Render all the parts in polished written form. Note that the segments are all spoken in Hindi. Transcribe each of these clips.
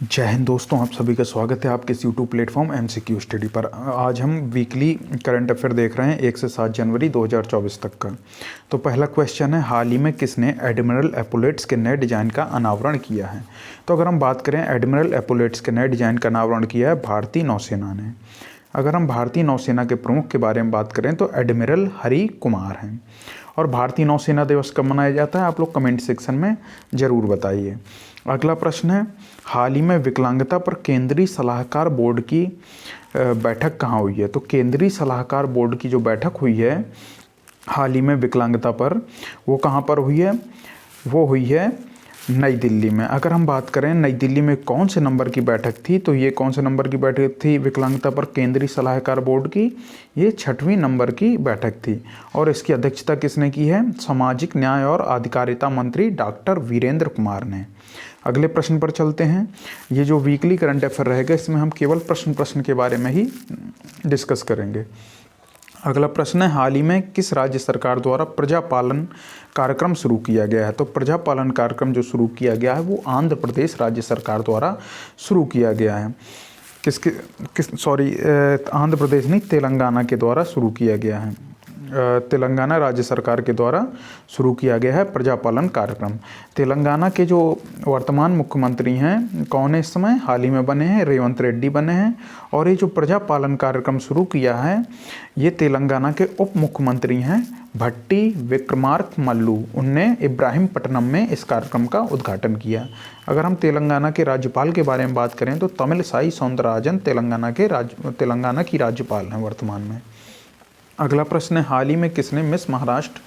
जय हिंद दोस्तों, आप सभी का स्वागत है आपके इस यूट्यूब प्लेटफॉर्म एमसीक्यू स्टडी पर। आज हम वीकली करंट अफेयर देख रहे हैं 1 से 7 जनवरी 2024 तक का। तो पहला क्वेश्चन है, हाल ही में किसने एडमिरल एपोलेट्स के नए डिज़ाइन का अनावरण किया है? तो अगर हम बात करें एडमिरल एपोलेट्स के नए डिज़ाइन का अनावरण किया है भारतीय नौसेना ने। अगर हम भारतीय नौसेना के प्रमुख के बारे में बात करें तो एडमिरल हरि कुमार हैं। और भारतीय नौसेना दिवस कब मनाया जाता है, आप लोग कमेंट सेक्शन में ज़रूर बताइए। अगला प्रश्न है, हाल ही में विकलांगता पर केंद्रीय सलाहकार बोर्ड की बैठक कहाँ हुई है? तो केंद्रीय सलाहकार बोर्ड की जो बैठक हुई है हाल ही में विकलांगता पर, वो कहाँ पर हुई है? वो हुई है नई दिल्ली में। अगर हम बात करें नई दिल्ली में कौन से नंबर की बैठक थी, तो ये कौन से नंबर की बैठक थी विकलांगता पर केंद्रीय सलाहकार बोर्ड की? ये 6वीं नंबर की बैठक थी। और इसकी अध्यक्षता किसने की है? सामाजिक न्याय और अधिकारिता मंत्री डॉक्टर वीरेंद्र कुमार ने। अगले प्रश्न पर चलते हैं। ये जो वीकली करंट अफेयर रहेगा इसमें हम केवल प्रश्न के बारे में ही डिस्कस करेंगे। अगला प्रश्न है, हाल ही में किस राज्य सरकार द्वारा प्रजापालन कार्यक्रम शुरू किया गया है? तो प्रजापालन कार्यक्रम जो शुरू किया गया है वो आंध्र प्रदेश राज्य सरकार द्वारा शुरू किया गया है। आंध्र प्रदेश नहीं, तेलंगाना के द्वारा शुरू किया गया है। तेलंगाना राज्य सरकार के द्वारा शुरू किया गया है प्रजापालन कार्यक्रम। तेलंगाना के जो वर्तमान मुख्यमंत्री हैं कौन है इस समय? हाल ही में बने हैं रेवंत रेड्डी बने हैं। और ये जो प्रजापालन कार्यक्रम शुरू किया है ये तेलंगाना के उप मुख्यमंत्री हैं भट्टी विक्रमार्क मल्लू। उनने इब्राहिमपट्टनम में इस कार्यक्रम का उद्घाटन किया। अगर हम तेलंगाना के राज्यपाल के बारे में बात करें तो तमिलसाई सौंदरराजन तेलंगाना की राज्यपाल हैं वर्तमान में। अगला प्रश्न है, हाल ही में किसने मिस महाराष्ट्र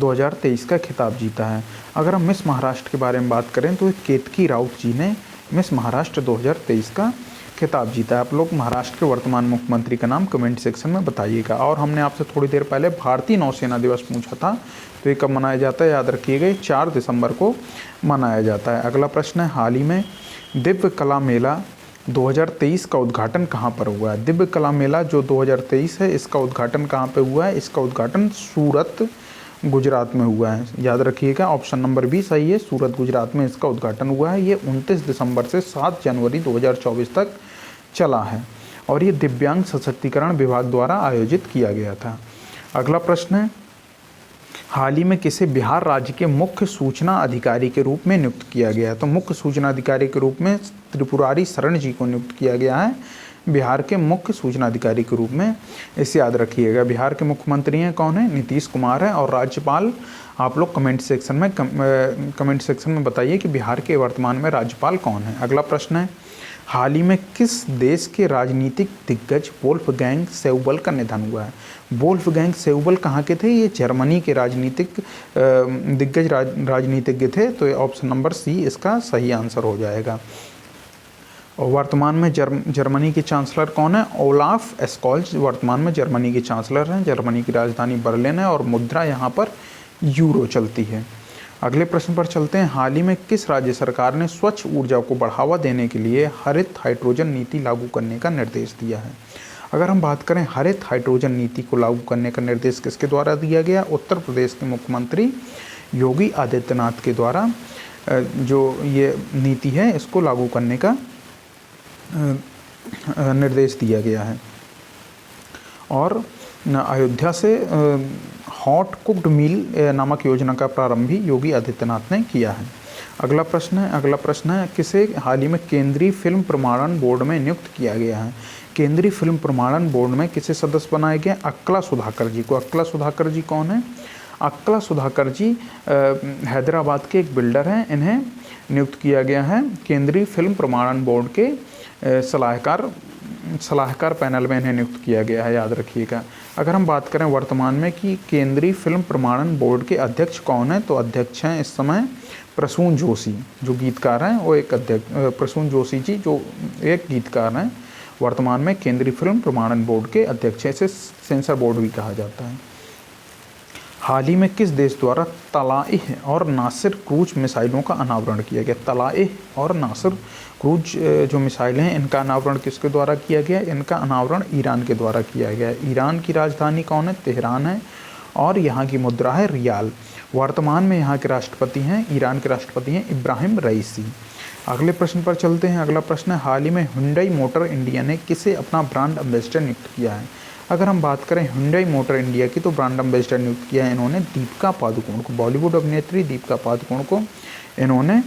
2023 का खिताब जीता है? अगर हम मिस महाराष्ट्र के बारे में बात करें तो केतकी राउत जी ने मिस महाराष्ट्र 2023 का खिताब जीता है। आप लोग महाराष्ट्र के वर्तमान मुख्यमंत्री का नाम कमेंट सेक्शन में बताइएगा। और हमने आपसे थोड़ी देर पहले भारतीय नौसेना दिवस पूछा था, तो ये कब मनाया जाता है? याद रखिएगा, 4 दिसंबर को मनाया जाता है। अगला प्रश्न है, हाल ही में दिव्य कला मेला 2023 का उद्घाटन कहाँ पर हुआ है? दिव्य कला मेला जो 2023 है इसका उद्घाटन कहाँ पे हुआ है? इसका उद्घाटन सूरत गुजरात में हुआ है। याद रखिएगा, ऑप्शन नंबर बी सही है, सूरत गुजरात में इसका उद्घाटन हुआ है। ये 29 दिसंबर से 7 जनवरी 2024 तक चला है और ये दिव्यांग सशक्तिकरण विभाग द्वारा आयोजित किया गया था। अगला प्रश्न है, हाल ही में किसे बिहार राज्य के मुख्य सूचना अधिकारी के रूप में नियुक्त किया गया है? तो मुख्य सूचना अधिकारी के रूप में त्रिपुरारी शरण जी को नियुक्त किया गया है बिहार के मुख्य सूचना अधिकारी के रूप में। इसे याद रखिएगा। बिहार के मुख्यमंत्री हैं कौन है? नीतीश कुमार है। और राज्यपाल आप लोग कमेंट सेक्शन में बताइए कि बिहार के वर्तमान में राज्यपाल कौन है। अगला प्रश्न है, हाल ही में किस देश के राजनीतिक दिग्गज वोल्फगैंग सेउबल का निधन हुआ है? वोल्फगैंग सेउबल कहाँ के थे? ये जर्मनी के राजनीतिक दिग्गज राजनीतिज्ञ थे। तो ये ऑप्शन नंबर सी इसका सही आंसर हो जाएगा। और वर्तमान में जर्मनी के चांसलर कौन है? ओलाफ स्कॉल्ज वर्तमान में जर्मनी के चांसलर हैं। जर्मनी की राजधानी बर्लिन है और मुद्रा यहाँ पर यूरो चलती है। अगले प्रश्न पर चलते हैं, हाल ही में किस राज्य सरकार ने स्वच्छ ऊर्जा को बढ़ावा देने के लिए हरित हाइड्रोजन नीति लागू करने का निर्देश दिया है? अगर हम बात करें हरित हाइड्रोजन नीति को लागू करने का निर्देश किसके द्वारा दिया गया? उत्तर प्रदेश के मुख्यमंत्री योगी आदित्यनाथ के द्वारा जो ये नीति है इसको लागू करने का निर्देश दिया गया है। और अयोध्या से हॉट कुक्ड मील नामक योजना का प्रारंभ भी योगी आदित्यनाथ ने किया है। अगला प्रश्न है किसे हाल ही में केंद्रीय फिल्म प्रमाणन बोर्ड में नियुक्त किया गया है? केंद्रीय फिल्म प्रमाणन बोर्ड में किसे सदस्य बनाए गए? अक्कला सुधाकर जी को। अक्कला सुधाकर जी कौन है? अक्कला सुधाकर जी हैदराबाद के एक बिल्डर हैं। इन्हें नियुक्त किया गया है केंद्रीय फिल्म प्रमाणन बोर्ड के सलाहकार पैनल में इन्हें नियुक्त किया गया है। याद रखिएगा। अगर हम बात करें वर्तमान में कि केंद्रीय फिल्म प्रमाणन बोर्ड के अध्यक्ष कौन है, तो अध्यक्ष हैं इस समय प्रसून जोशी जो गीतकार हैं। वो एक अध्यक्ष प्रसून जोशी जी जो एक गीतकार हैं वर्तमान में केंद्रीय फिल्म प्रमाणन बोर्ड के अध्यक्ष हैं। इसे सेंसर बोर्ड भी कहा जाता है। हाल ही में किस देश द्वारा तलाइह और नासिर क्रूज मिसाइलों का अनावरण किया गया? तलाइह और नासिर क्रूज जो मिसाइलें हैं इनका अनावरण किसके द्वारा किया गया? इनका अनावरण ईरान के द्वारा किया गया। ईरान की राजधानी कौन है? तेहरान है और यहाँ की मुद्रा है रियाल। वर्तमान में यहाँ के राष्ट्रपति हैं, ईरान के राष्ट्रपति हैं इब्राहिम रईसी। अगले प्रश्न पर चलते हैं। अगला प्रश्न है, हाल ही में हुंडई मोटर इंडिया ने किसे अपना ब्रांड एम्बेसडर नियुक्त किया है? अगर हम बात करें हुंडई मोटर इंडिया की, तो ब्रांड एम्बेसडर नियुक्त किया है इन्होंने दीपिका पादुकोण को। बॉलीवुड अभिनेत्री दीपिका पादुकोण को इन्होंने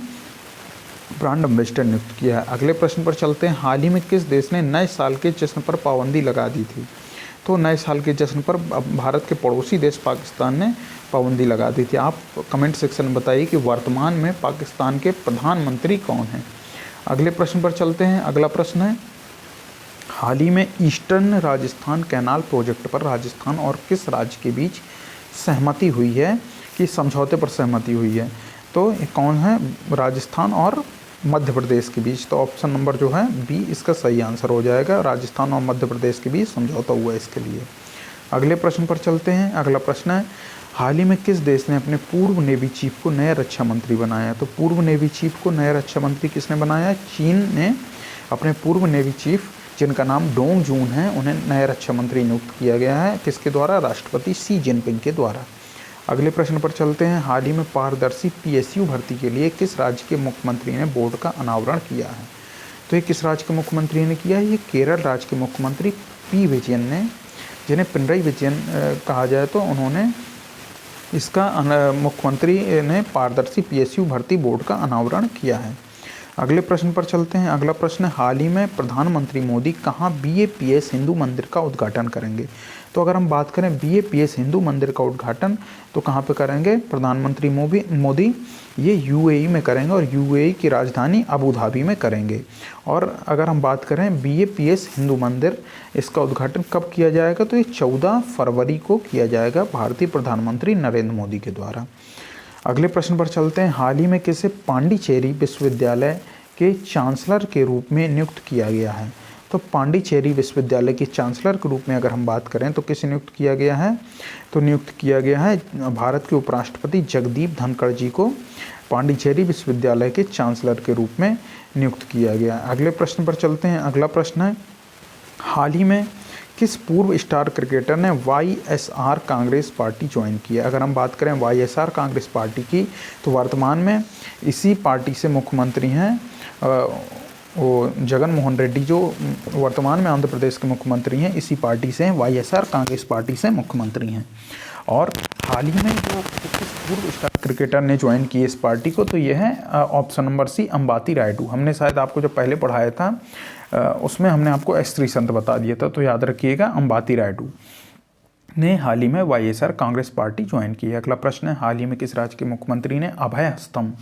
ब्रांड एम्बेसडर नियुक्त किया है। अगले प्रश्न पर चलते हैं, हाल ही में किस देश ने नए साल के जश्न पर पाबंदी लगा दी थी? तो नए साल के जश्न पर भारत के पड़ोसी देश पाकिस्तान ने पाबंदी लगा दी थी। आप कमेंट सेक्शन में बताइए कि वर्तमान में पाकिस्तान के प्रधानमंत्री कौन हैं। अगले प्रश्न पर चलते हैं। अगला प्रश्न है, हाल ही में ईस्टर्न राजस्थान कैनाल प्रोजेक्ट पर राजस्थान और किस राज्य के बीच सहमति हुई है, कि समझौते पर सहमति हुई है? तो ये कौन है? राजस्थान और मध्य प्रदेश के बीच। तो ऑप्शन नंबर जो है बी इसका सही आंसर हो जाएगा। राजस्थान और मध्य प्रदेश के बीच समझौता हुआ है इसके लिए। अगले प्रश्न पर चलते हैं। अगला प्रश्न है, हाल ही में किस देश ने अपने पूर्व नेवी चीफ को नया रक्षा मंत्री बनाया? तो पूर्व नेवी चीफ को नया रक्षा मंत्री किसने बनाया? चीन ने अपने पूर्व नेवी चीफ, जिनका नाम डोंग जून है, उन्हें नया रक्षा मंत्री नियुक्त किया गया है। किसके द्वारा? राष्ट्रपति शी जिनपिंग के द्वारा। अगले प्रश्न पर चलते हैं, हाल ही में पारदर्शी पीएसयू भर्ती के लिए किस राज्य के मुख्यमंत्री ने बोर्ड का अनावरण किया है? तो ये किस राज्य के मुख्यमंत्री ने किया है? ये केरल राज्य के मुख्यमंत्री पी विजयन ने, जिन्हें पिनराई विजयन कहा जाए, तो उन्होंने इसका मुख्यमंत्री ने पारदर्शी पीएसयू भर्ती बोर्ड का अनावरण किया है। अगले प्रश्न पर चलते हैं। अगला प्रश्न है, हाल ही में प्रधानमंत्री मोदी कहाँ BAPS हिंदू मंदिर का उद्घाटन करेंगे? तो अगर हम बात करें BAPS हिंदू मंदिर का उद्घाटन, तो कहाँ पे करेंगे प्रधानमंत्री मोदी? ये UAE में करेंगे और UAE की राजधानी अबू धाबी में करेंगे। और अगर हम बात करें BAPS हिंदू मंदिर, इसका उद्घाटन कब किया जाएगा? तो ये 14 फरवरी को किया जाएगा भारतीय प्रधानमंत्री नरेंद्र मोदी के द्वारा। अगले प्रश्न पर चलते हैं, हाल ही में किसे पांडिचेरी विश्वविद्यालय के चांसलर के रूप में नियुक्त किया गया है? तो पांडिचेरी विश्वविद्यालय के चांसलर के रूप में अगर हम बात करें तो किसे नियुक्त किया गया है? तो नियुक्त किया गया है भारत के उपराष्ट्रपति जगदीप धनखड़ जी को पांडिचेरी विश्वविद्यालय के चांसलर के रूप में नियुक्त किया गया। अगले प्रश्न पर चलते हैं। अगला प्रश्न है, हाल ही में किस पूर्व स्टार क्रिकेटर ने YSR कांग्रेस पार्टी ज्वाइन की है? अगर हम बात करें YSR कांग्रेस पार्टी की, तो वर्तमान में इसी पार्टी से मुख्यमंत्री हैं वो जगन मोहन रेड्डी, जो वर्तमान में आंध्र प्रदेश के मुख्यमंत्री हैं, इसी पार्टी से हैं, YSR कांग्रेस पार्टी से मुख्यमंत्री हैं। और हाल ही में जो किस पूर्व स्टार क्रिकेटर ने ज्वाइन की इस पार्टी को, तो यह है option number C, Ambati Rayudu. हमने शायद आपको जो पहले पढ़ाया था उसमें हमने आपको S3 संत बता दिया था, तो याद रखिएगा अंबाती रायडू ने हाल ही में YSR कांग्रेस पार्टी ज्वाइन की है। अगला प्रश्न है, हाल ही में किस राज्य के मुख्यमंत्री ने अभय हस्तम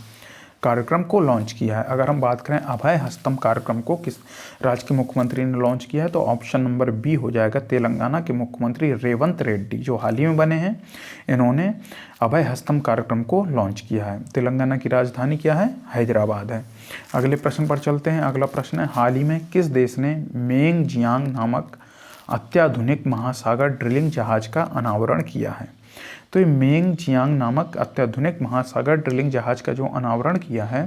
कार्यक्रम को लॉन्च किया है? अगर हम बात करें अभय हस्तम कार्यक्रम को किस राज्य के मुख्यमंत्री ने लॉन्च किया है, तो ऑप्शन नंबर बी हो जाएगा, तेलंगाना के मुख्यमंत्री रेवंत रेड्डी, जो हाल ही में बने हैं। इन्होंने अभय हस्तम कार्यक्रम को लॉन्च किया है। तेलंगाना की राजधानी क्या है? हैदराबाद है। अगले प्रश्न पर चलते हैं। अगला प्रश्न है, हाल ही में किस देश ने मेंग जियांग नामक अत्याधुनिक महासागर ड्रिलिंग जहाज का अनावरण किया है? तो ये मेंग जियांग नामक अत्याधुनिक महासागर ड्रिलिंग जहाज का जो अनावरण किया है,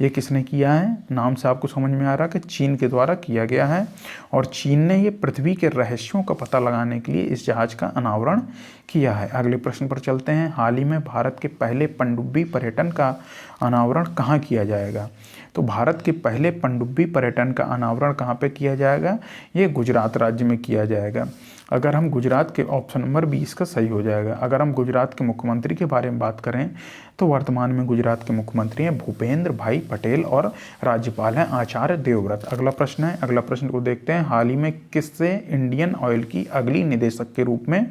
ये किसने किया है? नाम से आपको समझ में आ रहा है कि चीन के द्वारा किया गया है। और चीन ने ये पृथ्वी के रहस्यों का पता लगाने के लिए इस जहाज का अनावरण किया है। अगले प्रश्न पर चलते हैं। हाल ही में भारत के पहले पनडुब्बी पर्यटन का अनावरण कहाँ किया जाएगा? तो भारत के पहले पनडुब्बी पर्यटन का अनावरण कहाँ पे किया जाएगा? ये गुजरात राज्य में किया जाएगा। अगर हम गुजरात के, ऑप्शन नंबर 20 का सही हो जाएगा। अगर हम गुजरात के मुख्यमंत्री के बारे में बात करें, तो वर्तमान में गुजरात के मुख्यमंत्री हैं भूपेंद्र भाई पटेल और राज्यपाल हैं आचार्य देवव्रत। अगला प्रश्न है, अगला प्रश्न को देखते हैं। हाल ही में किससे इंडियन ऑयल की अगली निदेशक के रूप में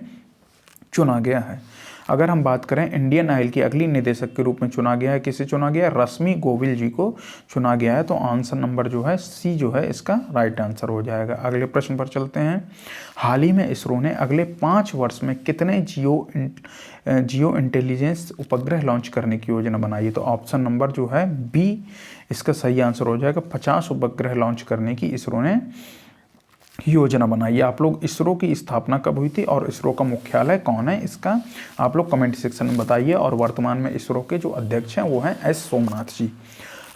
चुना गया है? अगर हम बात करें इंडियन ऑयल की अगली निदेशक के रूप में चुना गया है, किसे चुना गया है? रश्मि गोविल जी को चुना गया है। तो आंसर नंबर जो है सी जो है इसका राइट आंसर हो जाएगा। अगले प्रश्न पर चलते हैं। हाल ही में इसरो ने अगले 5 वर्ष में कितने जियो इंटेलिजेंस उपग्रह लॉन्च करने की योजना बनाई है? तो ऑप्शन नंबर जो है बी इसका सही आंसर हो जाएगा। 50 उपग्रह लॉन्च करने की इसरो ने योजना बनाई है। आप लोग इसरो की स्थापना कब हुई थी और इसरो का मुख्यालय कौन है, इसका आप लोग कमेंट सेक्शन में बताइए। और वर्तमान में इसरो के जो अध्यक्ष हैं वो हैं S सोमनाथ जी।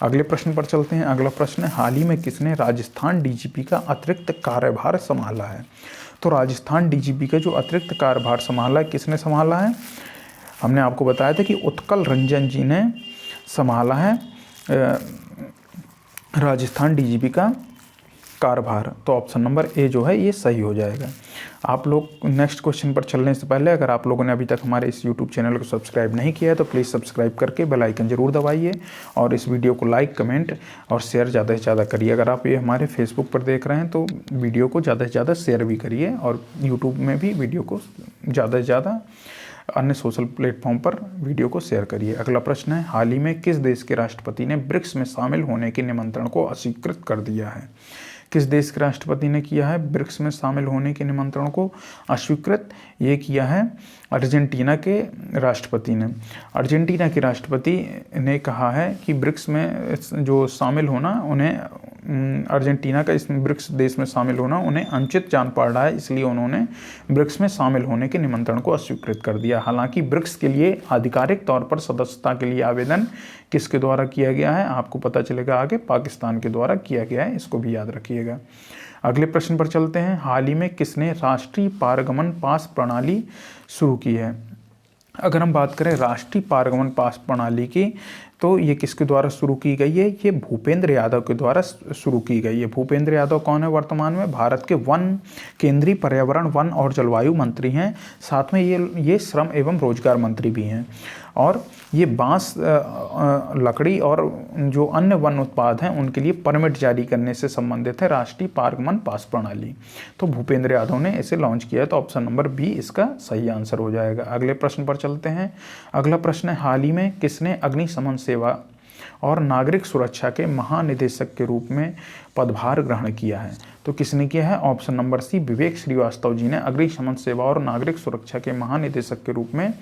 अगले प्रश्न पर चलते हैं। अगला प्रश्न है, हाल ही में किसने राजस्थान DGP का अतिरिक्त कार्यभार संभाला है? तो राजस्थान DGP का जो अतिरिक्त कार्यभार संभाला है, किसने संभाला है? हमने आपको बताया था कि उत्कल रंजन जी ने संभाला है। राजस्थान डीजीपी का कार्यभार। तो ऑप्शन नंबर ए जो है ये सही हो जाएगा। आप लोग नेक्स्ट क्वेश्चन पर चलने से पहले अगर आप लोगों ने अभी तक हमारे इस यूट्यूब चैनल को सब्सक्राइब नहीं किया है तो प्लीज़ सब्सक्राइब करके बेल आइकन जरूर दबाइए और इस वीडियो को लाइक, कमेंट और शेयर ज़्यादा से ज़्यादा करिए। अगर आप ये हमारे फेसबुक पर देख रहे हैं तो वीडियो को ज़्यादा से ज़्यादा शेयर भी करिए और यूट्यूब में भी वीडियो को ज़्यादा से ज़्यादा अन्य सोशल प्लेटफॉर्म पर वीडियो को शेयर करिए। अगला प्रश्न है, हाल ही में किस देश के राष्ट्रपति ने ब्रिक्स में शामिल होने के निमंत्रण को अस्वीकृत कर दिया है? किस देश के राष्ट्रपति ने किया है ब्रिक्स में शामिल होने के निमंत्रण को अस्वीकृत? ये किया है अर्जेंटीना के राष्ट्रपति ने। अर्जेंटीना के राष्ट्रपति ने कहा है कि ब्रिक्स में जो शामिल होना उन्हें अर्जेंटीना का इस ब्रिक्स देश में शामिल होना उन्हें अनुचित जान पड़ रहा है, इसलिए उन्होंने ब्रिक्स में शामिल होने के निमंत्रण को अस्वीकृत कर दिया। हालांकि ब्रिक्स के लिए आधिकारिक तौर पर सदस्यता के लिए आवेदन किसके द्वारा किया गया है? आपको पता चलेगा आगे, पाकिस्तान के द्वारा किया गया है, इसको भी याद रखिएगा। अगले प्रश्न पर चलते हैं, हाल ही में किसने राष्ट्रीय पारगमन पास प्रणाली शुरू की है? अगर हम बात करें राष्ट्रीय पारगमन पास प्रणाली की तो ये किसके द्वारा शुरू की गई है? ये भूपेंद्र यादव के द्वारा शुरू की गई है। भूपेंद्र यादव कौन है? वर्तमान में भारत के केंद्रीय पर्यावरण, वन और जलवायु मंत्री हैं। साथ में ये श्रम एवं रोजगार मंत्री भी हैं और ये बांस, लकड़ी और जो अन्य वन उत्पाद हैं उनके लिए परमिट जारी करने से संबंधित है राष्ट्रीय पारगमन पास प्रणाली। तो भूपेंद्र यादव ने इसे लॉन्च किया है, तो ऑप्शन नंबर बी इसका सही आंसर हो जाएगा। अगले प्रश्न पर चलते हैं। अगला प्रश्न है, हाल ही में किसने अग्निशमन सेवा और नागरिक सुरक्षा के महानिदेशक के रूप में पदभार ग्रहण किया है? तो किसने किया है? ऑप्शन नंबर सी, विवेक श्रीवास्तव जी ने अग्निशमन सेवा और नागरिक सुरक्षा के महानिदेशक के रूप में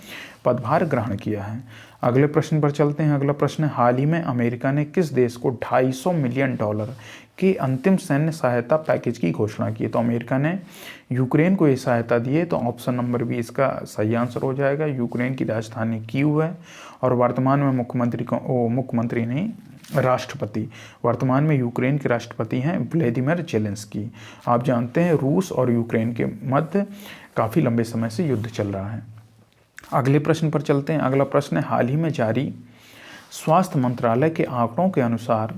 पदभार ग्रहण किया है। अगले प्रश्न पर चलते हैं। अगला प्रश्न है, हाल ही में अमेरिका ने किस देश को $250 मिलियन की अंतिम सैन्य सहायता पैकेज की घोषणा की? तो अमेरिका ने यूक्रेन को ये सहायता दी है, तो ऑप्शन नंबर बी इसका सही आंसर हो जाएगा। यूक्रेन की राजधानी कीव है और वर्तमान में मुख्यमंत्री नहीं, राष्ट्रपति वर्तमान में यूक्रेन के राष्ट्रपति हैं व्लादिमीर जेलेंस्की। आप जानते हैं रूस और यूक्रेन के मध्य काफ़ी लंबे समय से युद्ध चल रहा है। अगले प्रश्न पर चलते हैं। अगला प्रश्न है, हाल ही में जारी स्वास्थ्य मंत्रालय के आंकड़ों के अनुसार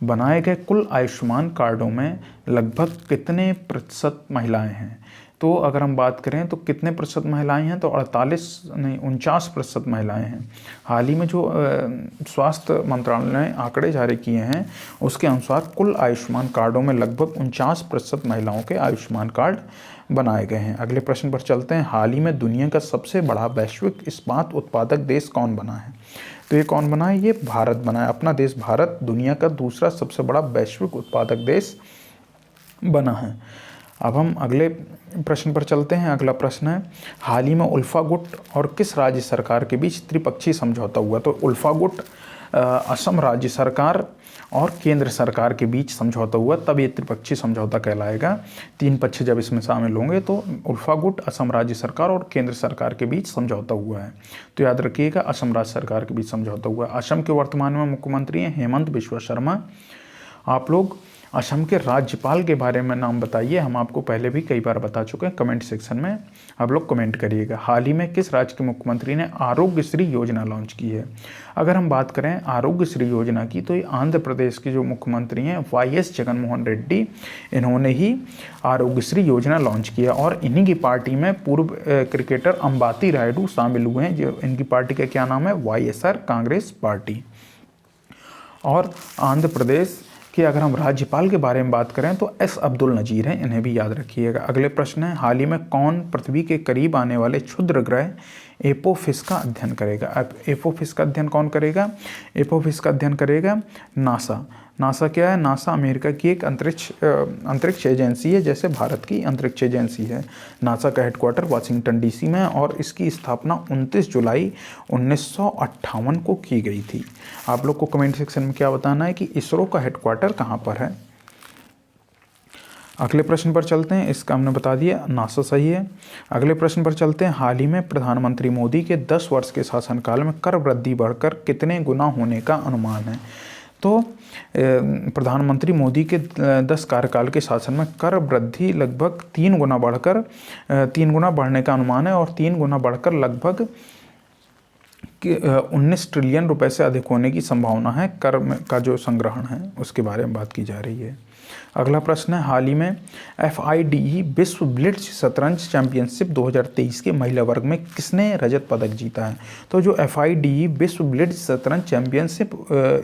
बनाए गए कुल आयुष्मान कार्डों में लगभग कितने प्रतिशत महिलाएं हैं? तो अगर हम बात करें तो कितने प्रतिशत महिलाएं हैं? तो 49% महिलाएं हैं। हाल ही में जो स्वास्थ्य मंत्रालय ने आंकड़े जारी किए हैं उसके अनुसार कुल आयुष्मान कार्डों में लगभग 49% महिलाओं के आयुष्मान कार्ड बनाए गए हैं। अगले प्रश्न पर चलते हैं। हाल ही में दुनिया का सबसे बड़ा वैश्विक इस्पात उत्पादक देश कौन बना है? तो ये कौन बना है? ये भारत बना है। अपना देश भारत दुनिया का दूसरा सबसे बड़ा वैश्विक उत्पादक देश बना है। अब हम अगले प्रश्न पर चलते हैं। अगला प्रश्न है, हाल ही में उल्फा गुट और किस राज्य सरकार के बीच त्रिपक्षीय समझौता हुआ? तो उल्फा गुट असम राज्य सरकार और केंद्र सरकार के बीच समझौता हुआ, तब ये त्रिपक्षीय समझौता कहलाएगा। 3 पक्ष जब इसमें शामिल होंगे तो उल्फा गुट असम राज्य सरकार और केंद्र सरकार के बीच समझौता हुआ है। तो याद रखिएगा, असम राज्य सरकार के बीच समझौता हुआ है। असम के वर्तमान में मुख्यमंत्री हैं हेमंत बिश्वा शर्मा। आप लोग असम के राज्यपाल के बारे में नाम बताइए, हम आपको पहले भी कई बार बता चुके हैं, कमेंट सेक्शन में आप लोग कमेंट करिएगा। हाल ही में किस राज्य के मुख्यमंत्री ने आरोग्य श्री योजना लॉन्च की है? अगर हम बात करें आरोग्य श्री योजना की तो ये आंध्र प्रदेश के जो मुख्यमंत्री हैं YS जगनमोहन रेड्डी, इन्होंने ही आरोग्य श्री योजना लॉन्च किया और इन्हीं की पार्टी में पूर्व क्रिकेटर अंबाती रायडू शामिल हुए हैं। जो इनकी पार्टी का क्या नाम है? YSR Congress party. और आंध्र प्रदेश कि अगर हम राज्यपाल के बारे में बात करें तो S अब्दुल नजीर हैं, इन्हें भी याद रखिएगा। अगले प्रश्न है, हाल ही में कौन पृथ्वी के करीब आने वाले क्षुद्र ग्रह एपोफिस का अध्ययन करेगा? एपोफिस का अध्ययन कौन करेगा? एपोफिस का अध्ययन करेगा नासा। नासा क्या है? नासा अमेरिका की एक अंतरिक्ष एजेंसी है, जैसे भारत की अंतरिक्ष एजेंसी है। नासा का हेडक्वार्टर वाशिंगटन DC में है और इसकी स्थापना 29 जुलाई 1958 को की गई थी। आप लोग को कमेंट सेक्शन में क्या बताना है कि इसरो का हेडक्वार्टर कहाँ पर है। अगले प्रश्न पर चलते हैं। इसका हमने बता दिया, नासा सही है। अगले प्रश्न पर चलते हैं। हाल ही में प्रधानमंत्री मोदी के 10 वर्ष के शासनकाल में कर वृद्धि बढ़कर कितने गुना होने का अनुमान है? तो प्रधानमंत्री मोदी के 10 कार्यकाल के शासन में कर वृद्धि लगभग 3 गुना बढ़ने का अनुमान है और 3 गुना बढ़कर लगभग कि 19 ट्रिलियन रुपए से अधिक होने की संभावना है। कर का जो संग्रहण है उसके बारे में बात की जा रही है। अगला प्रश्न है, हाल ही में FIDE विश्व ब्लिट्ज शतरंज चैंपियनशिप 2023 के महिला वर्ग में किसने रजत पदक जीता है? तो जो FIDE विश्व ब्लिट्ज शतरंज चैंपियनशिप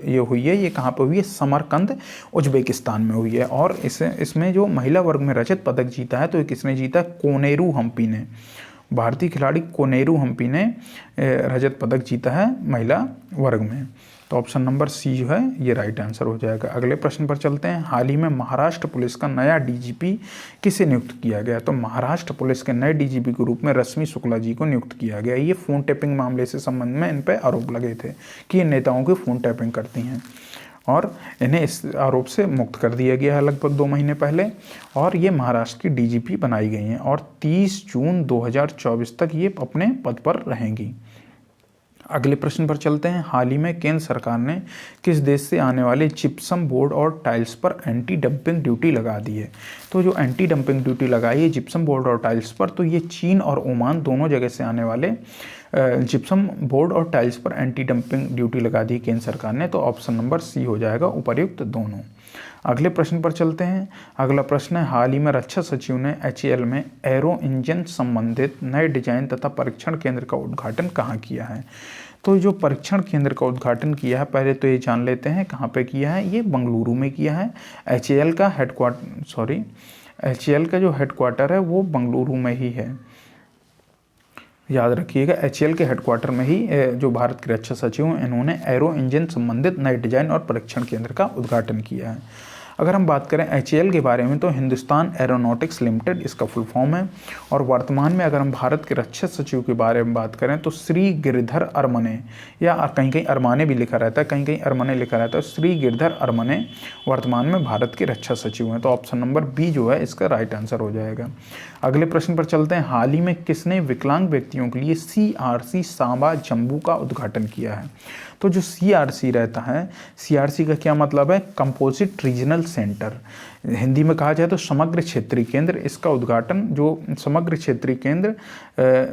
ये हुई है, ये कहाँ पर हुई है? समरकंद, उज्बेकिस्तान में हुई है। और इसमें जो महिला वर्ग में रजत पदक जीता है तो ये किसने जीता है? कोनेरू हम्पी ने। भारतीय खिलाड़ी कोनेरू हम्पी ने रजत पदक जीता है महिला वर्ग में। तो ऑप्शन नंबर सी जो है ये राइट आंसर हो जाएगा। अगले प्रश्न पर चलते हैं, हाल ही में महाराष्ट्र पुलिस का नया DGP किसे नियुक्त किया गया? तो महाराष्ट्र पुलिस के नए DGP के रूप में रश्मि शुक्ला जी को नियुक्त किया गया। ये फ़ोन टैपिंग मामले से संबंध में इन पर आरोप लगे थे कि ये नेताओं की फ़ोन टैपिंग करती हैं, और इन्हें इस आरोप से मुक्त कर दिया गया है लगभग 2 महीने पहले, और ये महाराष्ट्र की DGP बनाई गई हैं और 30 जून 2024 तक ये अपने पद पर रहेंगी। अगले प्रश्न पर चलते हैं, हाल ही में केंद्र सरकार ने किस देश से आने वाले जिप्सम बोर्ड और टाइल्स पर एंटी डंपिंग ड्यूटी लगा दी है? तो जो एंटी डंपिंग ड्यूटी लगाई है जिप्सम बोर्ड और टाइल्स पर, तो ये चीन और ओमान दोनों जगह से आने वाले जिप्सम बोर्ड और टाइल्स पर एंटी डंपिंग ड्यूटी लगा दी केंद्र सरकार ने। तो ऑप्शन नंबर सी हो जाएगा उपर्युक्त दोनों। अगले प्रश्न पर चलते हैं। अगला प्रश्न है, हाल ही में रक्षा सचिव ने HAL में एरो इंजन संबंधित नए डिजाइन तथा परीक्षण केंद्र का उद्घाटन कहाँ किया है? तो जो परीक्षण केंद्र का उद्घाटन किया है, पहले तो ये जान लेते हैं कहाँ पे किया है। ये बंगलुरु में किया है। HAL का जो हेडक्वार्टर है वो बंगलुरु में ही है, याद रखिएगा। HAL के हेडक्वार्टर में ही जो भारत के रक्षा सचिव हैं इन्होंने एरो इंजन संबंधित नए डिजाइन और परीक्षण केंद्र का उद्घाटन किया है। अगर हम बात करें HAL के बारे में तो हिंदुस्तान एरोनॉटिक्स लिमिटेड इसका फुल फॉर्म है। और वर्तमान में अगर हम भारत के रक्षा सचिव के बारे में बात करें तो श्री गिरधर अरमने, या कहीं कहीं अरमाने भी लिखा रहता है, कहीं कहीं अरमने लिखा रहता है, श्री गिरधर अरमने वर्तमान में भारत के रक्षा सचिव हैं। तो ऑप्शन नंबर बी जो है इसका राइट आंसर हो जाएगा। अगले प्रश्न पर चलते हैं, हाल ही में किसने विकलांग व्यक्तियों के लिए CRC सांबा जम्मू का उद्घाटन किया है? तो जो CRC रहता है, CRC का क्या मतलब है? कंपोजिट रीजनल सेंटर, हिंदी में कहा जाए तो समग्र क्षेत्रीय केंद्र। इसका उद्घाटन जो समग्र क्षेत्रीय केंद्र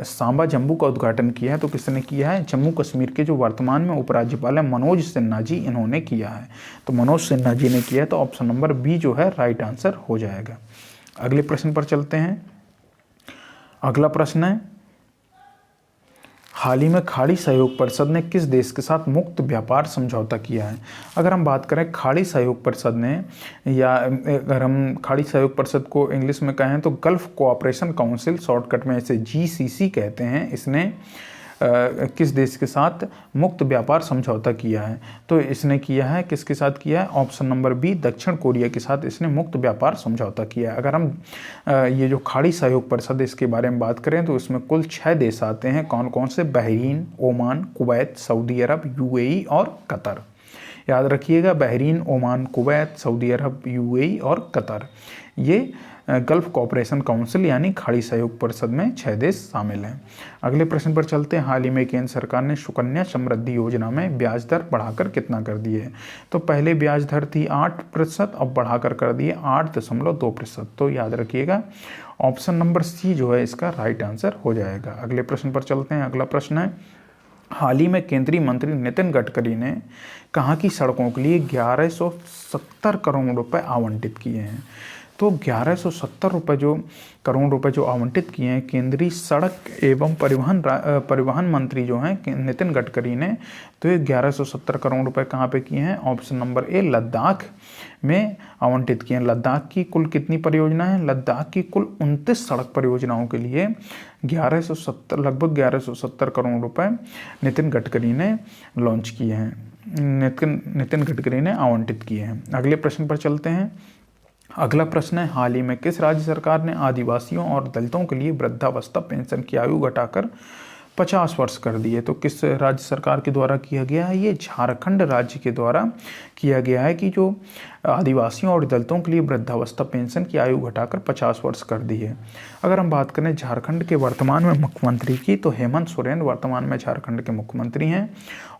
सांबा जम्मू का उद्घाटन किया है तो किसने किया है? जम्मू कश्मीर के जो वर्तमान में उपराज्यपाल है मनोज सिन्हा जी, इन्होंने किया है। तो मनोज सिन्हा जी ने किया है। तो ऑप्शन नंबर बी जो है राइट आंसर हो जाएगा। अगले प्रश्न पर चलते हैं। अगला प्रश्न है, हाल ही में खाड़ी सहयोग परिषद ने किस देश के साथ मुक्त व्यापार समझौता किया है? अगर हम बात करें खाड़ी सहयोग परिषद ने, या अगर हम खाड़ी सहयोग परिषद को इंग्लिश में कहें तो गल्फ कोऑपरेशन काउंसिल, शॉर्टकट में इसे GCC कहते हैं, इसने किस देश के साथ मुक्त व्यापार समझौता किया है? तो इसने किया है, किसके साथ किया है? ऑप्शन नंबर बी, दक्षिण कोरिया के साथ इसने मुक्त व्यापार समझौता किया है। अगर हम ये जो खाड़ी सहयोग परिषद इसके बारे में बात करें तो इसमें कुल 6 देश आते हैं। कौन कौन से? बहरीन, ओमान, कुवैत, सऊदी अरब, UAE और कतर। याद रखिएगा, बहरीन, ओमान, कुवैत, सऊदी अरब, UAE और कतर, ये गल्फ कोऑपरेशन काउंसिल यानी खाड़ी सहयोग परिषद में 6 देश शामिल हैं। अगले प्रश्न पर चलते हैं, हाल ही में केंद्र सरकार ने सुकन्या समृद्धि योजना में ब्याज दर बढ़ाकर कितना कर दी है? तो पहले ब्याज दर थी 8%, अब बढ़ाकर कर दिए 8.2%। तो याद रखिएगा ऑप्शन नंबर सी जो है इसका राइट आंसर हो जाएगा। अगले प्रश्न पर चलते हैं। अगला प्रश्न है, हाल ही में केंद्रीय मंत्री नितिन गडकरी ने कहाँ की सड़कों के लिए 1170 करोड़ रुपए आवंटित किए हैं? तो 1170 करोड़ रुपए जो आवंटित किए हैं केंद्रीय सड़क एवं परिवहन मंत्री जो हैं नितिन गडकरी ने, तो ये 1170 करोड़ रुपए कहाँ पे किए हैं? ऑप्शन नंबर ए, लद्दाख में आवंटित किए हैं। लद्दाख की कुल कितनी परियोजना है? लद्दाख की कुल 29 सड़क परियोजनाओं के लिए लगभग 1170 करोड़ रुपए नितिन गडकरी ने लॉन्च किए हैं, नितिन गडकरी ने आवंटित किए हैं। अगले प्रश्न पर चलते हैं। अगला प्रश्न है, हाल ही में किस राज्य सरकार ने आदिवासियों और दलितों के लिए वृद्धावस्था पेंशन की आयु घटाकर 50 वर्ष कर दी है? तो किस राज्य सरकार के द्वारा किया गया है? ये झारखंड राज्य के द्वारा किया गया है कि जो आदिवासियों और दलितों के लिए वृद्धावस्था पेंशन की आयु घटाकर 50 वर्ष कर दी है। अगर हम बात करें झारखंड के वर्तमान में मुख्यमंत्री की, तो हेमंत सोरेन वर्तमान में झारखंड के मुख्यमंत्री हैं,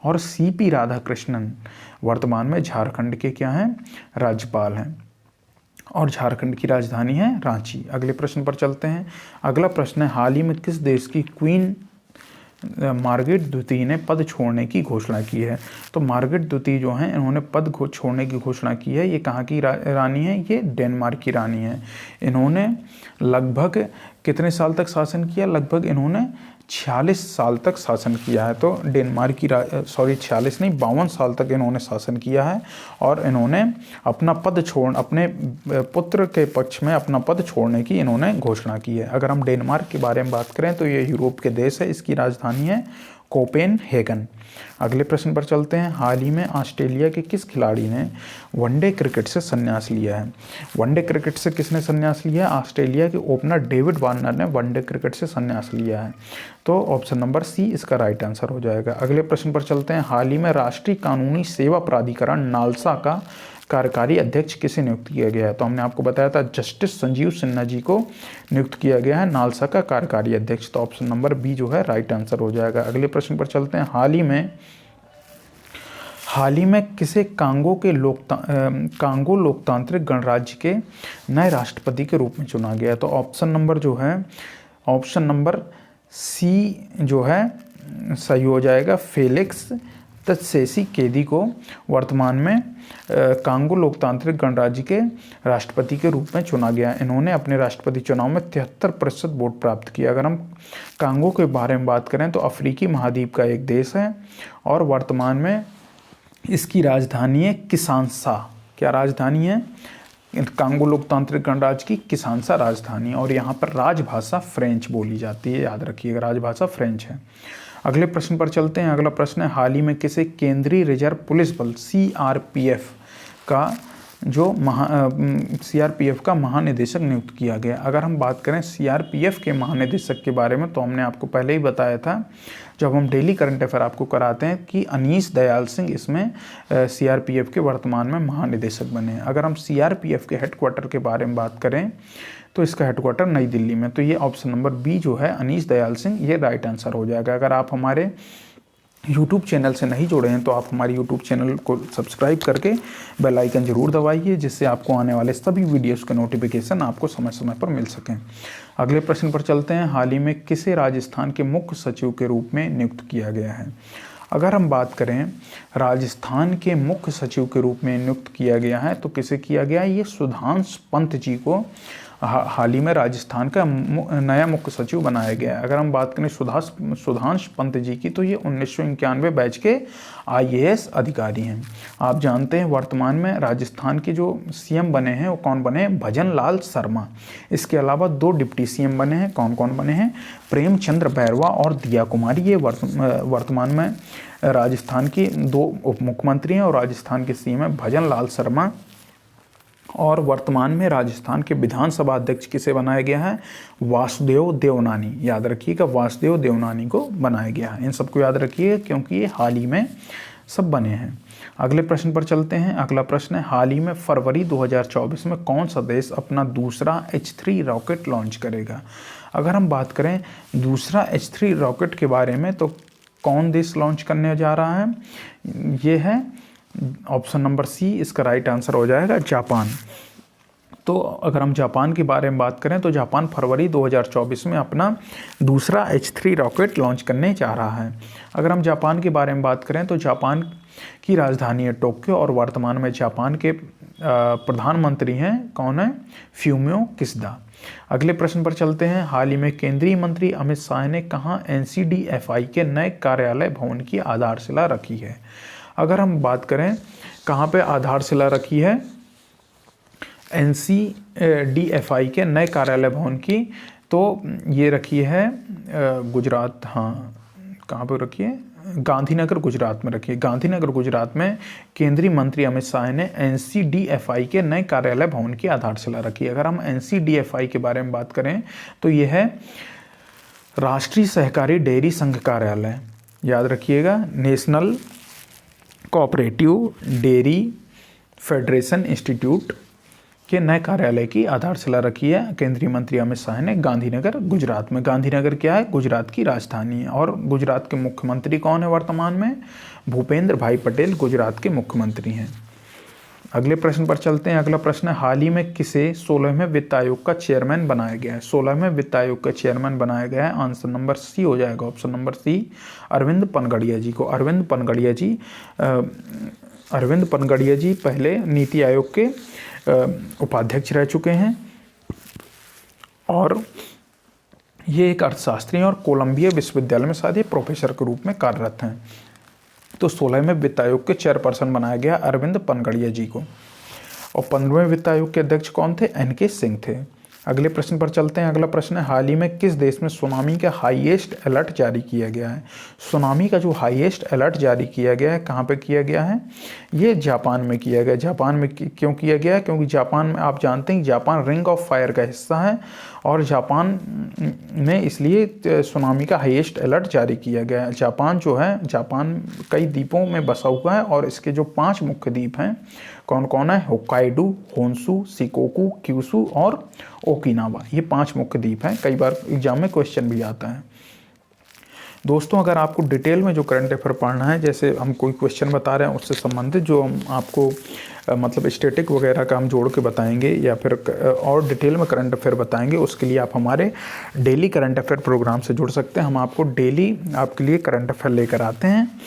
और CP राधाकृष्णन वर्तमान में झारखंड के क्या हैं? राज्यपाल हैं, और झारखंड की राजधानी है रांची। अगले प्रश्न पर चलते हैं। अगला प्रश्न है, हाल ही में किस देश की क्वीन मार्गरेट द्वितीय ने पद छोड़ने की घोषणा की है। तो मार्गरेट द्वितीय जो हैं इन्होंने पद को छोड़ने की घोषणा की है। ये कहाँ की रानी है? ये डेनमार्क की रानी है। इन्होंने लगभग कितने साल तक शासन किया? लगभग इन्होंने 46 साल तक शासन किया है। तो डेनमार्क की 46 नहीं 52 साल तक इन्होंने शासन किया है और इन्होंने अपना पद अपने पुत्र के पक्ष में अपना पद छोड़ने की इन्होंने घोषणा की है। अगर हम डेनमार्क के बारे में बात करें तो ये यूरोप के देश है। इसकी राजधानी है कोपेनहेगन। अगले प्रश्न पर चलते हैं। हाल ही में ऑस्ट्रेलिया के किस खिलाड़ी ने वनडे क्रिकेट से संन्यास लिया है? वनडे क्रिकेट से किसने संन्यास लिया है? ऑस्ट्रेलिया के ओपनर डेविड वार्नर ने वनडे क्रिकेट से संन्यास लिया है। तो ऑप्शन नंबर सी इसका राइट आंसर हो जाएगा। अगले प्रश्न पर चलते हैं। हाल ही में राष्ट्रीय कानूनी सेवा प्राधिकरण नालसा का कार्यकारी अध्यक्ष किसे नियुक्त किया गया है? तो हमने आपको बताया था जस्टिस संजीव सिन्हा जी को नियुक्त किया गया है नालसा का कार्यकारी अध्यक्ष। तो ऑप्शन नंबर बी जो है राइट आंसर हो जाएगा। अगले प्रश्न पर चलते हैं। हाल ही में किसे कांगो लोकतांत्रिक गणराज्य के नए राष्ट्रपति के रूप में चुना गया? तो ऑप्शन नंबर जो है ऑप्शन नंबर सी जो है सही हो जाएगा। फेलिक्स त्सेसीकेदी को वर्तमान में कांगो लोकतांत्रिक गणराज्य के राष्ट्रपति के रूप में चुना गया। इन्होंने अपने राष्ट्रपति चुनाव में 73% वोट प्राप्त किया। अगर हम कांगो के बारे में बात करें तो अफ्रीकी महाद्वीप का एक देश है और वर्तमान में इसकी राजधानी है किसानसा। क्या राजधानी है? कांगो लोकतांत्रिक गणराज्य की किसानसा राजधानी। और यहाँ पर राजभाषा फ्रेंच बोली जाती है, याद रखिएगा राजभाषा फ्रेंच है। अगले प्रश्न पर चलते हैं। अगला प्रश्न है। हाल ही में किसे केंद्रीय रिजर्व पुलिस बल सीआरपीएफ का महानिदेशक नियुक्त किया गया? अगर हम बात करें सीआरपीएफ के महानिदेशक के बारे में तो हमने आपको पहले ही बताया था जब हम डेली करंट अफेयर आपको कराते हैं कि अनीश दयाल सिंह इसमें सीआरपीएफ के वर्तमान में महानिदेशक बने हैं। अगर हम सीआरपीएफ के हेडक्वार्टर के बारे में बात करें तो इसका हेडक्वार्टर नई दिल्ली में। तो ये ऑप्शन नंबर बी जो है अनीश दयाल सिंह ये राइट आंसर हो जाएगा। अगर आप हमारे यूट्यूब चैनल से नहीं जुड़े हैं तो आप हमारे यूट्यूब चैनल को सब्सक्राइब करके बेल आइकन जरूर दबाइए जिससे आपको आने वाले सभी वीडियोस के नोटिफिकेशन आपको समय समय पर मिल सकें। अगले प्रश्न पर चलते हैं। हाल ही में किसे राजस्थान के मुख्य सचिव के रूप में नियुक्त किया गया है? अगर हम बात करें राजस्थान के मुख्य सचिव के रूप में नियुक्त किया गया है तो किसे किया गया है? ये सुधांश पंत जी को हाल ही में राजस्थान का नया मुख्य सचिव बनाया गया है। अगर हम बात करें सुधांश पंत जी की तो ये 1991 बैच के आईएएस अधिकारी हैं। आप जानते हैं वर्तमान में राजस्थान के जो सीएम बने हैं वो कौन बने हैं? भजन लाल शर्मा। इसके अलावा 2 डिप्टी सीएम बने हैं। कौन कौन बने हैं? प्रेमचंद्र बैरवा और दिया कुमारी। ये वर्तमान में राजस्थान की 2 उप मुख्यमंत्री हैं और राजस्थान के सीएम है भजन लाल शर्मा। और वर्तमान में राजस्थान के विधानसभा अध्यक्ष किसे बनाया गया है? वासुदेव देवनानी। याद रखिएगा वासुदेव देवनानी को बनाया गया है। इन सबको याद रखिए क्योंकि ये हाल ही में सब बने हैं। अगले प्रश्न पर चलते हैं। अगला प्रश्न है। हाल ही में फरवरी 2024 में कौन सा देश अपना दूसरा H3 रॉकेट लॉन्च करेगा? अगर हम बात करें दूसरा H3 रॉकेट के बारे में तो कौन देश लॉन्च करने जा रहा है? ये है ऑप्शन नंबर सी इसका राइट आंसर हो जाएगा जापान। तो अगर हम जापान के बारे में बात करें तो जापान फरवरी 2024 में अपना दूसरा H3 रॉकेट लॉन्च करने जा रहा है। अगर हम जापान के बारे में बात करें तो जापान की राजधानी है टोक्यो और वर्तमान में जापान के प्रधानमंत्री हैं कौन है? Fumio Kishida. अगले प्रश्न पर चलते हैं। हाल ही में केंद्रीय मंत्री अमित शाह ने कहाँ NCDFI के नए कार्यालय भवन की आधारशिला रखी है? अगर हम बात करें कहाँ पे आधारशिला रखी है NCDFI के नए कार्यालय भवन की, तो ये रखी है गुजरात। हाँ, कहाँ पे रखी है? गांधीनगर गुजरात में रखी है। गांधीनगर गुजरात में केंद्रीय मंत्री अमित शाह ने NCDFI के नए कार्यालय भवन की आधारशिला रखी है। अगर हम NCDFI के बारे में बात करें तो यह है राष्ट्रीय सहकारी डेयरी संघ कार्यालय। याद रखिएगा national cooperative dairy federation institute के नए कार्यालय की आधारशिला रखी है केंद्रीय मंत्री अमित शाह ने गांधीनगर गुजरात में। गांधीनगर क्या है? गुजरात की राजधानी है। और गुजरात के मुख्यमंत्री कौन है वर्तमान में? भूपेंद्र भाई पटेल गुजरात के मुख्यमंत्री हैं। अगले प्रश्न पर चलते हैं। अगला प्रश्न है, हाल ही में किसे 16वें वित्त आयोग का चेयरमैन बनाया गया है? 16वें वित्त आयोग का चेयरमैन बनाया गया है, आंसर नंबर सी हो जाएगा, option number C, Arvind Panagariya ji को। अरविंद पनगड़िया जी पहले नीति आयोग के उपाध्यक्ष रह चुके हैं और ये एक अर्थशास्त्री हैं और कोलंबिया विश्वविद्यालय में शायद ये प्रोफेसर के रूप में कार्यरत हैं। तो 16वें वित्त आयोग के चेयरपर्सन बनाया गया अरविंद पनगड़िया जी को। और 15वें वित्त आयोग के अध्यक्ष कौन थे? एन.के. सिंह थे। अगले प्रश्न पर चलते हैं। अगला प्रश्न है, हाल ही में किस देश में सुनामी का हाईएस्ट अलर्ट जारी किया गया है? सुनामी का जो हाईएस्ट अलर्ट जारी किया गया है, कहाँ पे किया गया है? ये जापान में किया गया। जापान में क्यों किया गया है? क्योंकि जापान में आप जानते हैं जापान रिंग ऑफ फायर का हिस्सा है और जापान में इसलिए सुनामी का हाईएस्ट अलर्ट जारी किया गया है। जापान जो है, जापान कई द्वीपों में बसा हुआ है और इसके जो 5 मुख्य द्वीप हैं कौन कौन है? होक्काइडो, होन्शु, शिकोकू, क्यूशू और ओकिनावा, ये 5 मुख्य द्वीप हैं। कई बार एग्जाम में क्वेश्चन भी आता है। दोस्तों, अगर आपको डिटेल में जो करंट अफेयर पढ़ना है, जैसे हम कोई क्वेश्चन बता रहे हैं उससे संबंधित जो हम आपको मतलब स्टैटिक वगैरह का हम जोड़ के बताएंगे या फिर और डिटेल में करंट अफेयर बताएंगे, उसके लिए आप हमारे डेली करंट अफेयर प्रोग्राम से जुड़ सकते हैं। हम आपको डेली आपके लिए करंट अफेयर लेकर आते हैं।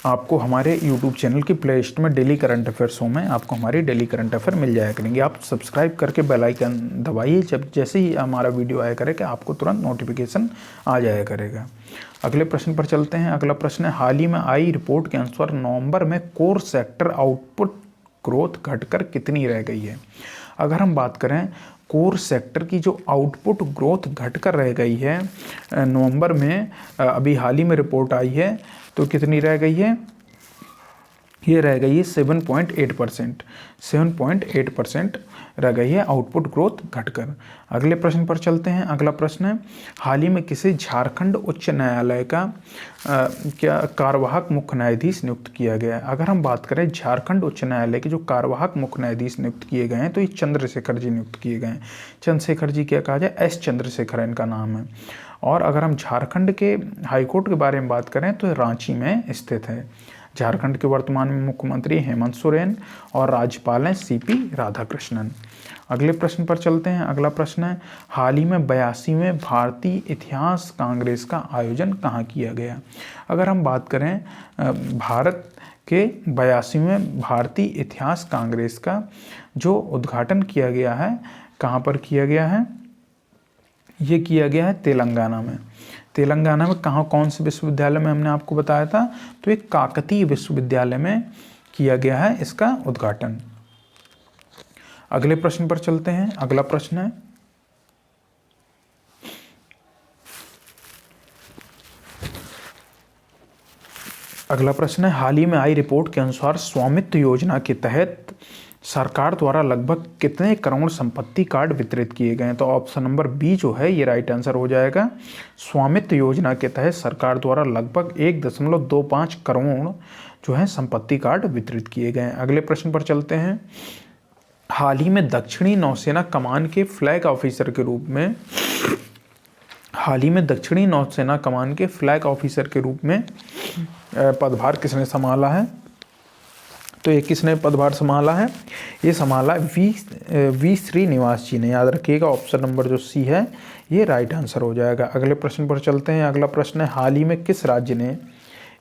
आपको हमारे YouTube चैनल की प्ले लिस्ट में डेली करंट अफेयर शो में आपको हमारी डेली करंट अफेयर मिल जाया करेंगे। आप सब्सक्राइब करके बेल आइकन दबाइए, जब जैसे ही हमारा वीडियो आया करेगा आपको तुरंत नोटिफिकेशन आ जाया करेगा। अगले प्रश्न पर चलते हैं। अगला प्रश्न है, हाल ही में आई रिपोर्ट के अनुसार नवंबर में कोर सेक्टर आउटपुट ग्रोथ घटकर कितनी रह गई है? अगर हम बात करें कोर सेक्टर की जो आउटपुट ग्रोथ घटकर रह गई है नवंबर में, अभी हाल ही में रिपोर्ट आई है, तो कितनी रह गई है? ये रह गई है 7.8%। 7.8% रह गई है आउटपुट ग्रोथ घटकर। अगले प्रश्न पर चलते हैं। अगला प्रश्न है, हाल ही में किसे झारखंड उच्च न्यायालय का कार्यवाहक मुख्य न्यायाधीश नियुक्त किया गया है? अगर हम बात करें झारखंड उच्च न्यायालय के जो कार्यवाहक मुख्य न्यायाधीश नियुक्त किए गए हैं, तो ये चंद्रशेखर जी नियुक्त किए गए हैं। चंद्रशेखर जी क्या कहा जाए? एस चंद्रशेखर इनका नाम है। और अगर हम झारखंड के हाईकोर्ट के बारे में बात करें तो रांची में स्थित है। झारखंड के वर्तमान में मुख्यमंत्री हेमंत सोरेन और राज्यपाल हैं सीपी राधाकृष्णन। अगले प्रश्न पर चलते हैं। अगला प्रश्न है, हाल ही में 82वें भारतीय इतिहास कांग्रेस का आयोजन कहाँ किया गया? अगर हम बात करें भारत के 82वें भारतीय इतिहास कांग्रेस का जो उद्घाटन किया गया है, कहाँ पर किया गया है? ये किया गया है तेलंगाना में। तेलंगाना में कहाँ, कौन से विश्वविद्यालय में हमने आपको बताया था? तो एक काकतीय विश्वविद्यालय में किया गया है इसका उद्घाटन। अगले प्रश्न पर चलते हैं। अगला प्रश्न है, हाल ही में आई रिपोर्ट के अनुसार स्वामित्व योजना के तहत सरकार द्वारा लगभग कितने करोड़ संपत्ति कार्ड वितरित किए गए हैं? तो ऑप्शन नंबर बी जो है ये राइट आंसर हो जाएगा। स्वामित्व योजना के तहत सरकार द्वारा लगभग 1.25 करोड़ जो है संपत्ति कार्ड वितरित किए गए हैं। अगले प्रश्न पर चलते हैं। हाल ही में दक्षिणी नौसेना कमान के फ्लैग ऑफिसर के रूप में पदभार किसने संभाला है? तो ये किसने पदभार संभाला है? ये संभाला वी श्रीनिवास जी ने। याद रखिएगा, ऑप्शन नंबर जो सी है ये राइट आंसर हो जाएगा। अगले प्रश्न पर चलते हैं। अगला प्रश्न है, हाल ही में किस राज्य ने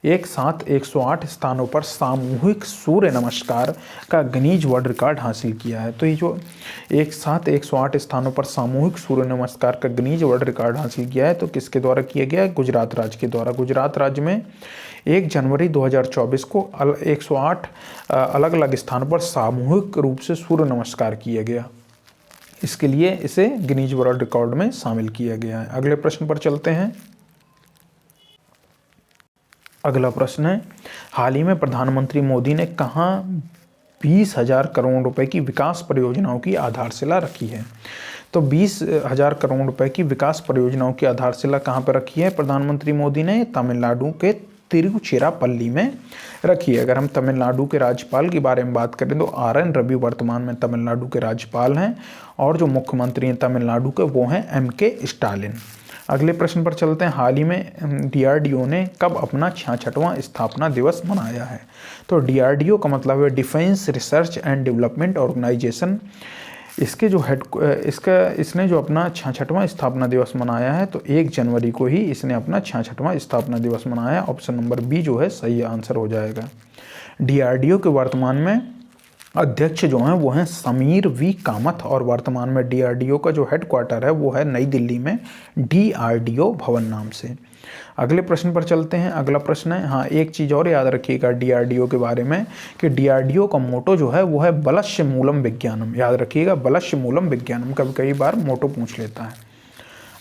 एक साथ 108 स्थानों पर सामूहिक सूर्य नमस्कार का गिनीज वर्ल्ड रिकॉर्ड हासिल किया है? तो ये जो एक साथ 108 स्थानों पर सामूहिक सूर्य नमस्कार का गिनीज वर्ल्ड रिकॉर्ड हासिल किया है, तो किसके द्वारा किया गया है? गुजरात राज्य के द्वारा। गुजरात राज्य में 1 जनवरी 2024 को 108 अलग अलग स्थानों पर सामूहिक रूप से सूर्य नमस्कार किया गया। इसके लिए इसे गिनीज वर्ल्ड रिकॉर्ड में शामिल किया गया है। अगले प्रश्न पर चलते हैं। अगला प्रश्न है, हाल ही में प्रधानमंत्री मोदी ने कहाँ 20,000 करोड़ रुपए की विकास परियोजनाओं की आधारशिला रखी है? तो 20,000 करोड़ रुपए की विकास परियोजनाओं की आधारशिला कहाँ पर रखी है प्रधानमंत्री मोदी ने? तमिलनाडु के तिरुचिरापल्ली में रखी है। अगर हम तमिलनाडु के राज्यपाल के बारे में बात करें तो RN रवि वर्तमान में तमिलनाडु के राज्यपाल हैं और जो मुख्यमंत्री हैं तमिलनाडु के वो हैं MK स्टालिन। अगले प्रश्न पर चलते हैं। हाल ही में डीआरडीओ ने कब अपना 66वां स्थापना दिवस मनाया है? तो डीआरडीओ का मतलब है defence research and development organisation. इसके जो इसने जो अपना 66वां स्थापना दिवस मनाया है, तो 1 जनवरी को ही इसने अपना 66वां स्थापना दिवस मनाया। ऑप्शन नंबर बी जो है सही आंसर हो जाएगा। डीआरडीओ के वर्तमान में अध्यक्ष जो हैं वो हैं समीर वी कामथ, और वर्तमान में डीआरडीओ का जो हेडक्वार्टर है वो है नई दिल्ली में डीआरडीओ भवन नाम से। अगले प्रश्न पर चलते हैं। अगला प्रश्न है, हाँ एक चीज़ और याद रखिएगा डीआरडीओ के बारे में कि डीआरडीओ का मोटो जो है वो है बलश्य मूलम विज्ञानम। याद रखिएगा बलश्य मूलम विज्ञानम, कई बार मोटो पूछ लेता है।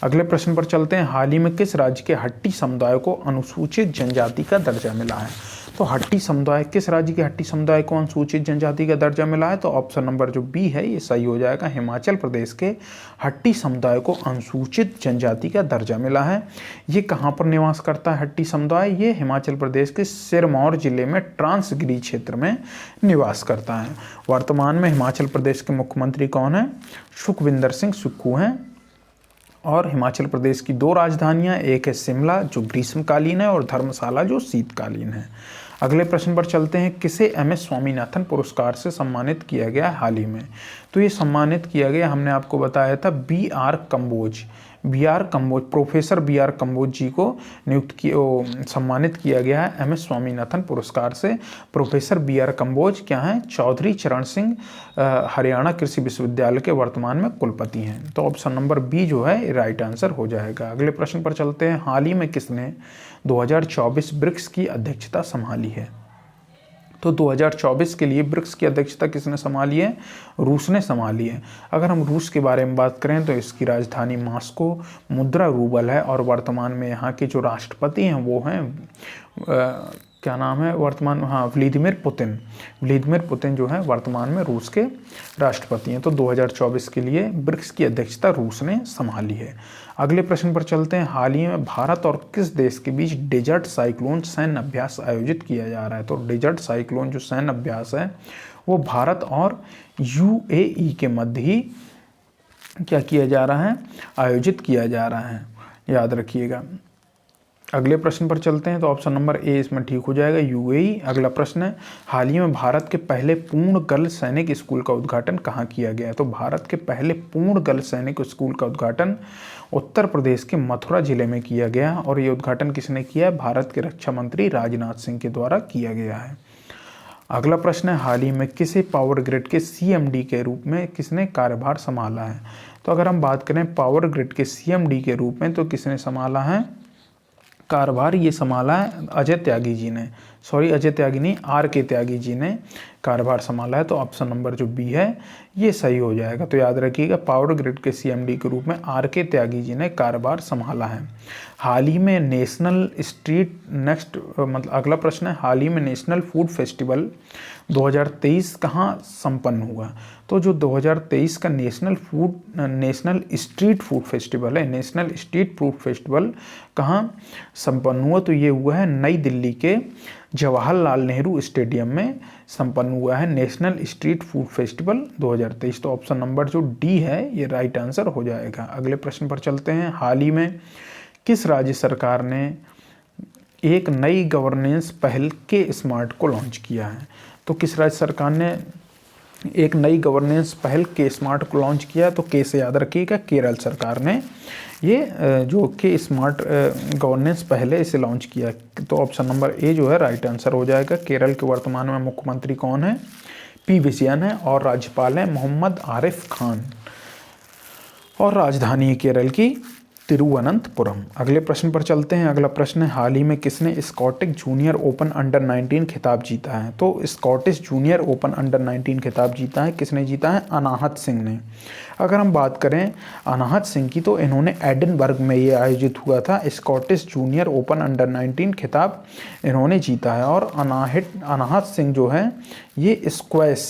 अगले प्रश्न पर चलते हैं। हाल ही में किस राज्य के हट्टी समुदाय को अनुसूचित जनजाति का दर्जा मिला है? तो हट्टी समुदाय, किस राज्य के हट्टी समुदाय को अनुसूचित जनजाति का दर्जा मिला है? तो ऑप्शन नंबर जो बी है ये सही हो जाएगा। हिमाचल प्रदेश के हट्टी समुदाय को अनुसूचित जनजाति का दर्जा मिला है। ये कहाँ पर निवास करता है हट्टी समुदाय? ये हिमाचल प्रदेश के सिरमौर जिले में ट्रांसगिरी क्षेत्र में निवास करता है। वर्तमान में हिमाचल प्रदेश के मुख्यमंत्री कौन है? सुखविंदर सिंह सुक्खू हैं। और हिमाचल प्रदेश की 2 राजधानियां, एक है शिमला जो ग्रीष्मकालीन है और धर्मशाला जो शीतकालीन है। अगले प्रश्न पर चलते हैं। किसे एमएस स्वामीनाथन पुरस्कार से सम्मानित किया गया हाल ही में? तो ये सम्मानित किया गया, हमने आपको बताया था प्रोफेसर बी आर कंबोज जी को सम्मानित किया गया है एमएस स्वामीनाथन पुरस्कार से। प्रोफेसर बी आर कंबोज क्या हैं? चौधरी चरण सिंह हरियाणा कृषि विश्वविद्यालय के वर्तमान में कुलपति हैं। तो ऑप्शन नंबर बी जो है राइट आंसर हो जाएगा। अगले प्रश्न पर चलते हैं। हाल ही में किसने 2024 ब्रिक्स की अध्यक्षता संभाली है? तो 2024 के लिए ब्रिक्स की अध्यक्षता किसने संभाली है? रूस ने संभाली है। अगर हम रूस के बारे में बात करें तो इसकी राजधानी मॉस्को, मुद्रा रूबल है, और वर्तमान में यहाँ के जो राष्ट्रपति हैं वो हैं क्या नाम है वर्तमान, व्लादिमीर पुतिन जो है वर्तमान में रूस के राष्ट्रपति हैं। तो 2024 के लिए ब्रिक्स की अध्यक्षता रूस ने संभाली है। अगले प्रश्न पर चलते हैं। हाल ही में भारत और किस देश के बीच डेजर्ट साइक्लोन सैन्य अभ्यास आयोजित किया जा रहा है? तो डेजर्ट साइक्लोन जो सैन्य अभ्यास है वो भारत और यूएई के मध्य ही क्या किया जा रहा है? आयोजित किया जा रहा है, याद रखिएगा। अगले प्रश्न पर चलते हैं। तो ऑप्शन नंबर ए इसमें ठीक हो जाएगा, यूएई। अगला प्रश्न है। हाल ही में भारत के पहले पूर्ण गर्ल सैनिक स्कूल का उद्घाटन कहाँ किया गया है? तो भारत के पहले पूर्ण गर्ल सैनिक स्कूल का उद्घाटन उत्तर प्रदेश के मथुरा जिले में किया गया, और ये उद्घाटन किसने किया है? भारत के रक्षा मंत्री राजनाथ सिंह के द्वारा किया गया है। अगला प्रश्न है। हाल ही में किसे पावर ग्रिड के सीएमडी के रूप में किसने कार्यभार संभाला है? तो अगर हम बात करें पावर ग्रिड के सीएमडी के रूप में, तो किसने संभाला है कार्यभार? ये संभाला है अजय त्यागी जी ने, अजय त्यागी नहीं, आर के त्यागी जी ने कार्यभार संभाला है। तो ऑप्शन नंबर जो बी है ये सही हो जाएगा। तो याद रखिएगा पावर ग्रिड के सीएमडी के रूप में आर के त्यागी जी ने कार्यभार संभाला है। हाल ही में अगला प्रश्न है। हाल ही में नेशनल फूड फेस्टिवल 2023 कहाँ संपन्न हुआ? तो जो 2023 का नेशनल स्ट्रीट फूड फेस्टिवल कहाँ संपन्न हुआ? तो ये हुआ है नई दिल्ली के जवाहरलाल नेहरू स्टेडियम में संपन्न हुआ है नेशनल स्ट्रीट फूड फेस्टिवल 2023। तो ऑप्शन नंबर जो डी है ये राइट आंसर हो जाएगा। अगले प्रश्न पर चलते हैं। हाल ही में किस राज्य सरकार ने एक नई गवर्नेंस पहल के स्मार्ट को लॉन्च किया है? तो किस राज्य सरकार ने एक नई गवर्नेंस पहल के स्मार्ट को लॉन्च किया? तो के से याद रखिएगा, केरल सरकार ने ये जो के स्मार्ट गवर्नेंस पहल है इसे लॉन्च किया। तो ऑप्शन नंबर ए जो है राइट आंसर हो जाएगा। केरल के वर्तमान में मुख्यमंत्री कौन है? पी विजयन है, और राज्यपाल है मोहम्मद आरिफ खान, और राजधानी है केरल की तिरुवनंतपुरम। अगले प्रश्न पर चलते हैं। अगला प्रश्न है। हाल ही में किसने स्कॉटिश जूनियर ओपन अंडर 19 खिताब जीता है? तो स्कॉटिश जूनियर ओपन अंडर 19 खिताब जीता है, किसने जीता है? अनाहत सिंह ने। अगर हम बात करें अनाहत सिंह की, तो इन्होंने एडिनबर्ग में ये आयोजित हुआ था स्कॉटिश जूनियर ओपन अंडर 19 खिताब इन्होंने जीता है। और अनाहत सिंह जो है ये स्क्वैश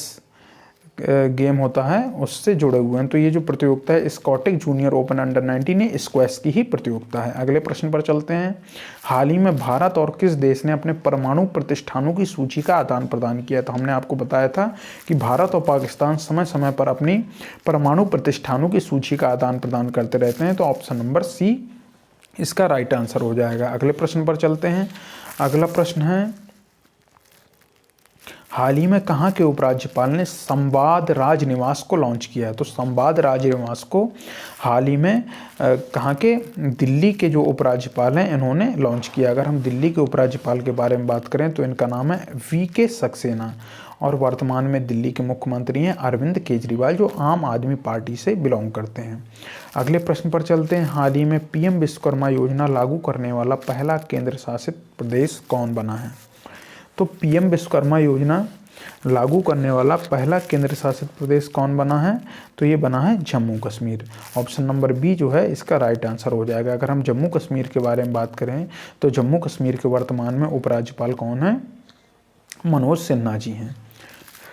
गेम होता है उससे जुड़े हुए हैं। तो ये जो प्रतियोगिता है स्कॉटिश जूनियर ओपन अंडर 19 ये स्क्वैश की ही प्रतियोगिता है। अगले प्रश्न पर चलते हैं। हाल ही में भारत और किस देश ने अपने परमाणु प्रतिष्ठानों की सूची का आदान प्रदान किया? तो हमने आपको बताया था कि भारत और पाकिस्तान समय समय पर अपनी परमाणु प्रतिष्ठानों की सूची का आदान प्रदान करते रहते हैं। तो ऑप्शन नंबर सी इसका राइट आंसर हो जाएगा। अगले प्रश्न पर चलते हैं। अगला प्रश्न है, हाल ही में कहाँ के उपराज्यपाल ने संवाद राजनिवास को लॉन्च किया है? तो संवाद राजनिवास को हाल ही में कहाँ के, दिल्ली के जो उपराज्यपाल हैं इन्होंने लॉन्च किया। अगर हम दिल्ली के उपराज्यपाल के बारे में बात करें तो इनका नाम है वीके सक्सेना और वर्तमान में दिल्ली के मुख्यमंत्री हैं अरविंद केजरीवाल, जो आम आदमी पार्टी से बिलोंग करते हैं। अगले प्रश्न पर चलते हैं। हाल ही में पीएम विश्वकर्मा योजना लागू करने वाला पहला केंद्र शासित प्रदेश कौन बना है? तो पीएम विश्वकर्मा योजना लागू करने वाला पहला केंद्र शासित प्रदेश कौन बना है? तो ये बना है Jammu Kashmir. Option number B जो है इसका राइट आंसर हो जाएगा। अगर हम जम्मू कश्मीर के बारे में बात करें तो जम्मू कश्मीर के वर्तमान में उपराज्यपाल कौन है? मनोज सिन्हा जी हैं।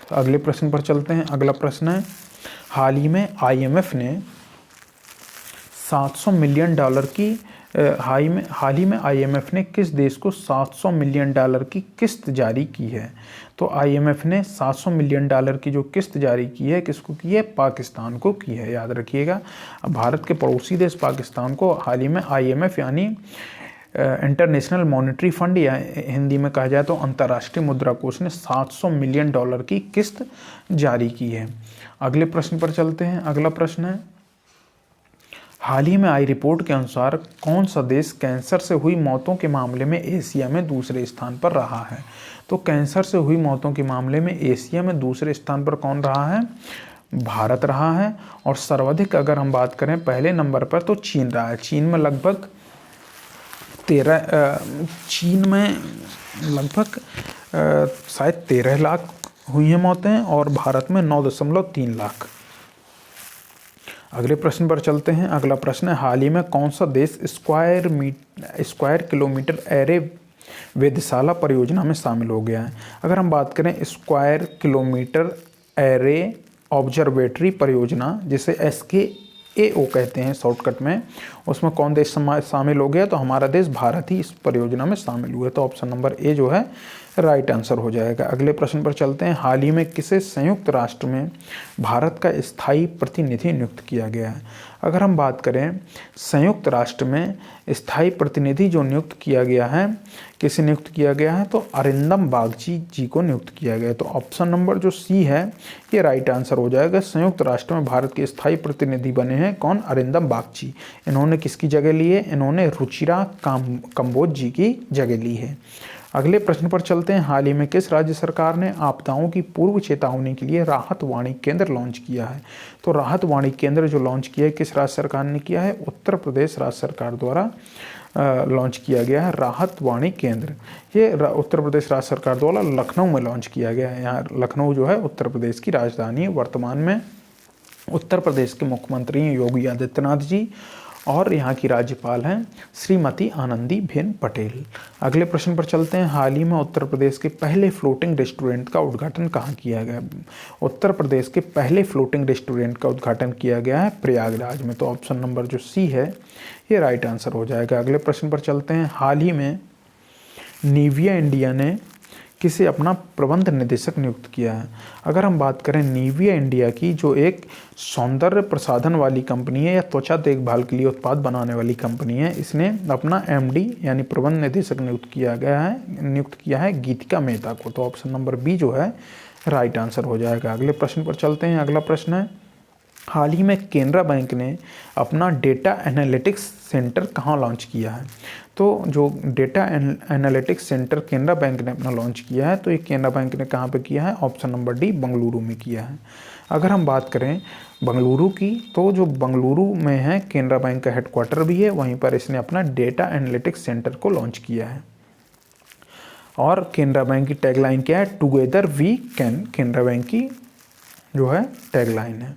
तो अगले प्रश्न पर चलते हैं। अगला प्रश्न है, हाल ही में आईएमएफ ने 700 मिलियन डॉलर की हाल ही में आईएमएफ ने किस देश को 700 मिलियन डॉलर की किस्त जारी की है? तो आईएमएफ ने 700 मिलियन डॉलर की जो किस्त जारी की है किसको की है? पाकिस्तान को की है। याद रखिएगा, भारत के पड़ोसी देश पाकिस्तान को हाल ही में आईएमएफ यानी इंटरनेशनल मॉनेटरी फंड या हिंदी में कहा जाए तो अंतर्राष्ट्रीय मुद्रा कोष ने 700 मिलियन डॉलर की किस्त जारी की है। अगले प्रश्न पर चलते हैं। अगला प्रश्न है, हाल ही में आई रिपोर्ट के अनुसार कौन सा देश कैंसर से हुई मौतों के मामले में एशिया में दूसरे स्थान पर रहा है? तो कैंसर से हुई मौतों के मामले में एशिया में दूसरे स्थान पर कौन रहा है? भारत रहा है। और सर्वाधिक अगर हम बात करें पहले नंबर पर तो चीन रहा है। चीन में लगभग 13 लाख हुई हैं मौतें और भारत में 9.3 लाख। अगले प्रश्न पर चलते हैं। अगला प्रश्न है, हाल ही में कौन सा देश स्क्वायर किलोमीटर एरे वेधशाला परियोजना में शामिल हो गया है? अगर हम बात करें स्क्वायर किलोमीटर एरे ऑब्जर्वेटरी परियोजना, जिसे SKAO कहते हैं शॉर्टकट में, उसमें कौन देश शामिल हो गया? तो हमारा देश भारत ही इस परियोजना में शामिल हुआ। तो ऑप्शन नंबर ए जो है राइट आंसर हो जाएगा। अगले प्रश्न पर चलते हैं। हाल ही में किसे संयुक्त राष्ट्र में भारत का स्थायी प्रतिनिधि नियुक्त किया गया है? अगर हम बात करें संयुक्त राष्ट्र में स्थायी प्रतिनिधि जो नियुक्त किया गया है, किसे नियुक्त किया गया है? तो अरिंदम बागची जी को नियुक्त किया गया है। तो ऑप्शन नंबर जो सी है ये राइट आंसर हो जाएगा। संयुक्त राष्ट्र में भारत के स्थायी प्रतिनिधि बने हैं कौन? अरिंदम बागची। इन्होंने किसकी जगह ली है? इन्होंने रुचिरा कंबोज जी की जगह ली है। अगले प्रश्न पर चलते हैं। हाल ही में किस राज्य सरकार ने आपदाओं की पूर्व चेतावनी के लिए राहत वाणी केंद्र लॉन्च किया है? तो राहत वाणी केंद्र जो लॉन्च किया है किस राज्य सरकार ने किया है? उत्तर प्रदेश राज्य सरकार द्वारा लॉन्च किया गया है राहत वाणी केंद्र। ये उत्तर प्रदेश राज्य सरकार द्वारा लखनऊ में लॉन्च किया गया है। यहाँ लखनऊ जो है उत्तर प्रदेश की राजधानी है। वर्तमान में उत्तर प्रदेश के मुख्यमंत्री हैं योगी आदित्यनाथ जी और यहाँ की राज्यपाल हैं श्रीमती आनंदीबेन पटेल। अगले प्रश्न पर चलते हैं। हाल ही में उत्तर प्रदेश के पहले फ्लोटिंग रेस्टोरेंट का उद्घाटन कहाँ किया गया? उत्तर प्रदेश के पहले फ्लोटिंग रेस्टोरेंट का उद्घाटन किया गया है प्रयागराज में। तो ऑप्शन नंबर जो सी है ये राइट आंसर हो जाएगा। अगले प्रश्न पर चलते हैं। हाल ही में निविया इंडिया ने किसे अपना प्रबंध निदेशक नियुक्त किया है? अगर हम बात करें निविया इंडिया की, जो एक सौंदर्य प्रसाधन वाली कंपनी है या त्वचा देखभाल के लिए उत्पाद बनाने वाली कंपनी है, इसने अपना MD यानी प्रबंध निदेशक नियुक्त किया है गीतिका मेहता को। तो ऑप्शन नंबर बी जो है राइट आंसर हो जाएगा। अगले प्रश्न पर चलते हैं। अगला प्रश्न है, हाल ही में केनरा बैंक ने अपना डेटा एनालिटिक्स सेंटर कहाँ लॉन्च किया है? तो जो data analytics centre Canara bank ने अपना लॉन्च किया है, तो ये केनरा बैंक ने कहाँ पे किया है? ऑप्शन नंबर डी बंगलुरु में किया है। अगर हम बात करें बंगलुरु की, तो जो बंगलुरु में है केनरा बैंक का हेडक्वार्टर भी है, वहीं पर इसने अपना डेटा एनालिटिक्स सेंटर को लॉन्च किया है। और केनरा बैंक की टैगलाइन क्या है? Together we can. Canara bank की जो है टैगलाइन है,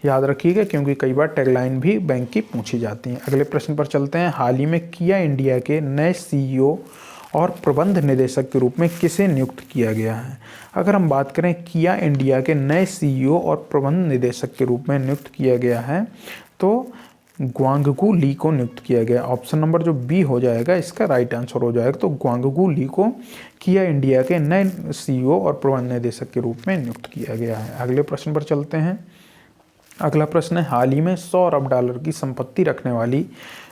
याद रखिएगा, क्योंकि कई बार टैगलाइन भी बैंक की पूछी जाती हैं। अगले प्रश्न पर चलते हैं। हाल ही में किया इंडिया के नए CEO और प्रबंध निदेशक के रूप में किसे नियुक्त किया गया है? अगर हम बात करें किया इंडिया के नए CEO और प्रबंध निदेशक के रूप में नियुक्त किया गया है, तो ग्वांगगू ली को नियुक्त किया गया। ऑप्शन नंबर जो बी हो जाएगा इसका राइट आंसर हो जाएगा। तो ग्वांगगू ली को किया इंडिया के नए CEO और प्रबंध निदेशक के रूप में नियुक्त किया गया है। अगले प्रश्न पर चलते हैं। अगला प्रश्न है, हाल ही में 100 अरब डॉलर की संपत्ति रखने वाली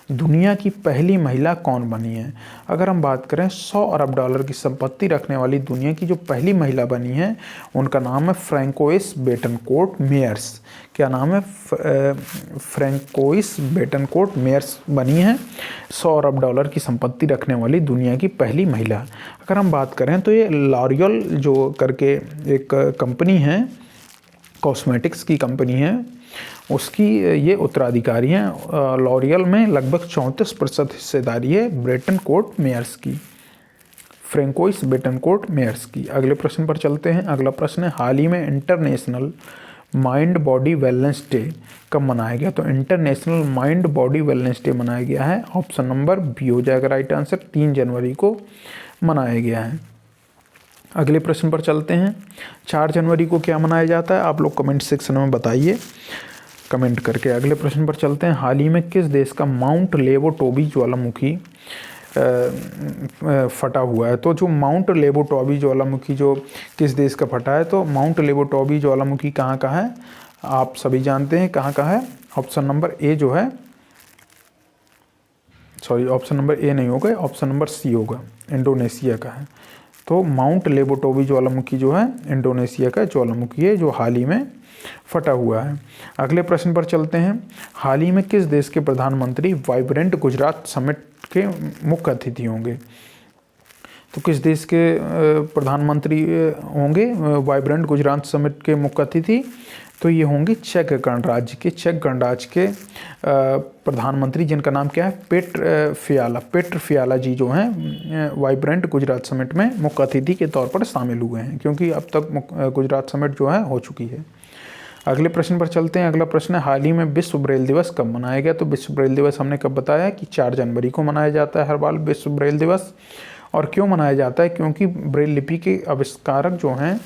दुनिया की पहली महिला कौन बनी है? अगर हम बात करें 100 अरब डॉलर की संपत्ति रखने वाली दुनिया की जो पहली महिला बनी है उनका नाम है फ्रैंकोइस बेटनकोर्ट मेयर्स। क्या नाम है? फ्रैंकोइस बेटनकोर्ट मेयर्स बनी है 100 अरब डॉलर की संपत्ति रखने वाली दुनिया की पहली महिला। अगर हम बात करें तो ये लॉरियल जो करके एक कंपनी है, कॉस्मेटिक्स की कंपनी है, उसकी ये उत्तराधिकारी हैं। लॉरियल में लगभग 34% हिस्सेदारी है बेटनकोर्ट मेयर्स की, फ्रैंकोइस बेटनकोर्ट मेयर्स की। अगले प्रश्न पर चलते हैं। अगला प्रश्न है, हाल ही में international mind body wellness day कब मनाया गया? तो international mind body wellness day मनाया गया है, ऑप्शन नंबर बी हो जाएगा राइट आंसर, 3 जनवरी को मनाया गया है। अगले प्रश्न पर चलते हैं। 4 जनवरी को क्या मनाया जाता है? आप लोग कमेंट सेक्शन में बताइए कमेंट करके। अगले प्रश्न पर चलते हैं। हाल ही में किस देश का माउंट लेवोटोबी ज्वालामुखी फटा हुआ है? तो जो माउंट लेवोटोबी ज्वालामुखी जो किस देश का फटा है? तो माउंट लेवोटोबी ज्वालामुखी कहाँ का है? आप सभी जानते हैं कहाँ का है। ऑप्शन नंबर ए जो है, सॉरी ऑप्शन नंबर ए नहीं होगा, ऑप्शन नंबर सी होगा, इंडोनेशिया का है। तो माउंट लेवोटोबी ज्वालामुखी जो है इंडोनेशिया का ज्वालामुखी है जो हाल ही में फटा हुआ है। अगले प्रश्न पर चलते हैं। हाल ही में किस देश के प्रधानमंत्री वाइब्रेंट गुजरात समिट के मुख्य अतिथि होंगे? तो किस देश के प्रधानमंत्री होंगे वाइब्रेंट गुजरात समिट के मुख्य अतिथि? तो ये होंगे चेक गणराज्य के प्रधानमंत्री, जिनका नाम क्या है? पेट्र फियाला जी जो हैं वाइब्रेंट गुजरात समिट में मुख्य अतिथि के तौर पर शामिल हुए हैं, क्योंकि अब तक गुजरात समिट जो है हो चुकी है। अगले प्रश्न पर चलते हैं। अगला प्रश्न है, हाल ही में विश्व ब्रेल दिवस कब मनाया गया? तो विश्व ब्रेल दिवस हमने कब बताया कि 4 जनवरी को मनाया जाता है हर बार विश्व ब्रेल दिवस। और क्यों मनाया जाता है? क्योंकि ब्रेल लिपि के आविष्कारक जो हैं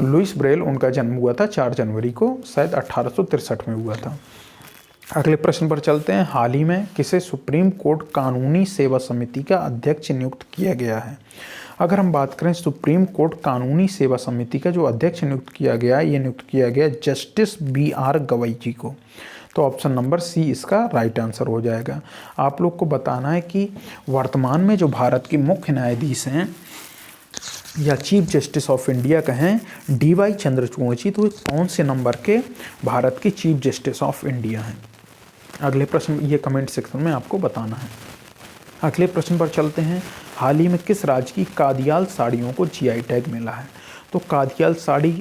लुइस ब्रेल, उनका जन्म हुआ था 4 जनवरी को, शायद 1863 में हुआ था। अगले प्रश्न पर चलते हैं। हाल ही में किसे सुप्रीम कोर्ट कानूनी सेवा समिति का अध्यक्ष नियुक्त किया गया है? अगर हम बात करें सुप्रीम कोर्ट कानूनी सेवा समिति का जो अध्यक्ष नियुक्त किया गया, ये नियुक्त किया गया जस्टिस BR गवई जी को। तो ऑप्शन नंबर सी इसका राइट आंसर हो जाएगा। आप लोग को बताना है कि वर्तमान में जो भारत के मुख्य न्यायाधीश हैं या चीफ जस्टिस ऑफ इंडिया कहें DY चंद्रचूड़ जी, तो कौन से नंबर के भारत के चीफ जस्टिस ऑफ इंडिया हैं? अगले प्रश्न ये कमेंट सेक्शन में आपको बताना है। अगले प्रश्न पर चलते हैं। हाल ही में किस राज्य की कादियाल साड़ियों को GI टैग मिला है? तो कादियाल साड़ी,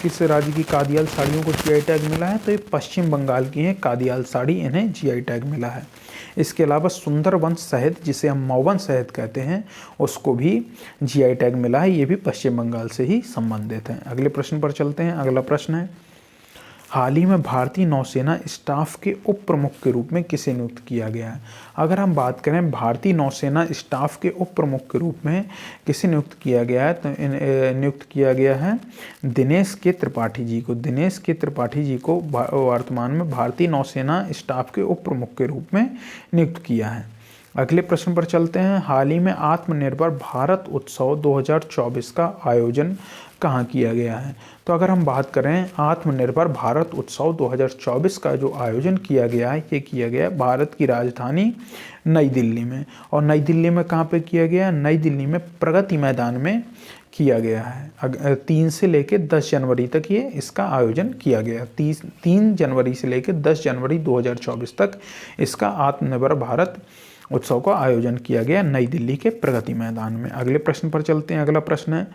किस राज्य की कादियाल साड़ियों को GI टैग मिला है? तो ये पश्चिम बंगाल की है कादियाल साड़ी, इन्हें GI टैग मिला है। इसके अलावा सुंदरवन शहद, जिसे हम मौवन शहद कहते हैं, उसको भी GI टैग मिला है, ये भी पश्चिम बंगाल से ही संबंधित हैं। अगले प्रश्न पर चलते हैं। अगला प्रश्न है, हाल ही में भारतीय नौसेना स्टाफ के उप प्रमुख के रूप में किसे नियुक्त किया गया है? अगर हम बात करें भारतीय नौसेना स्टाफ के उप प्रमुख के रूप में किसे नियुक्त किया गया है, तो नियुक्त किया गया है दिनेश के त्रिपाठी जी को। दिनेश के त्रिपाठी जी को वर्तमान में भारतीय नौसेना स्टाफ के उप प्रमुख के रूप में नियुक्त किया है। अगले प्रश्न पर चलते हैं। हाल ही में आत्मनिर्भर भारत उत्सव 2024 का आयोजन कहाँ किया गया है? तो अगर हम बात करें आत्मनिर्भर भारत उत्सव 2024 का जो आयोजन किया गया है, ये किया गया भारत की राजधानी नई दिल्ली में। और नई दिल्ली में कहाँ पे किया गया? नई दिल्ली में प्रगति मैदान में किया गया है। 3 से लेकर 10 जनवरी तक ये इसका आयोजन किया गया। 3 जनवरी से लेकर 10 जनवरी 2024 तक इसका आत्मनिर्भर भारत उत्सव का आयोजन किया गया नई दिल्ली के प्रगति मैदान में। अगले प्रश्न पर चलते हैं। अगला प्रश्न है,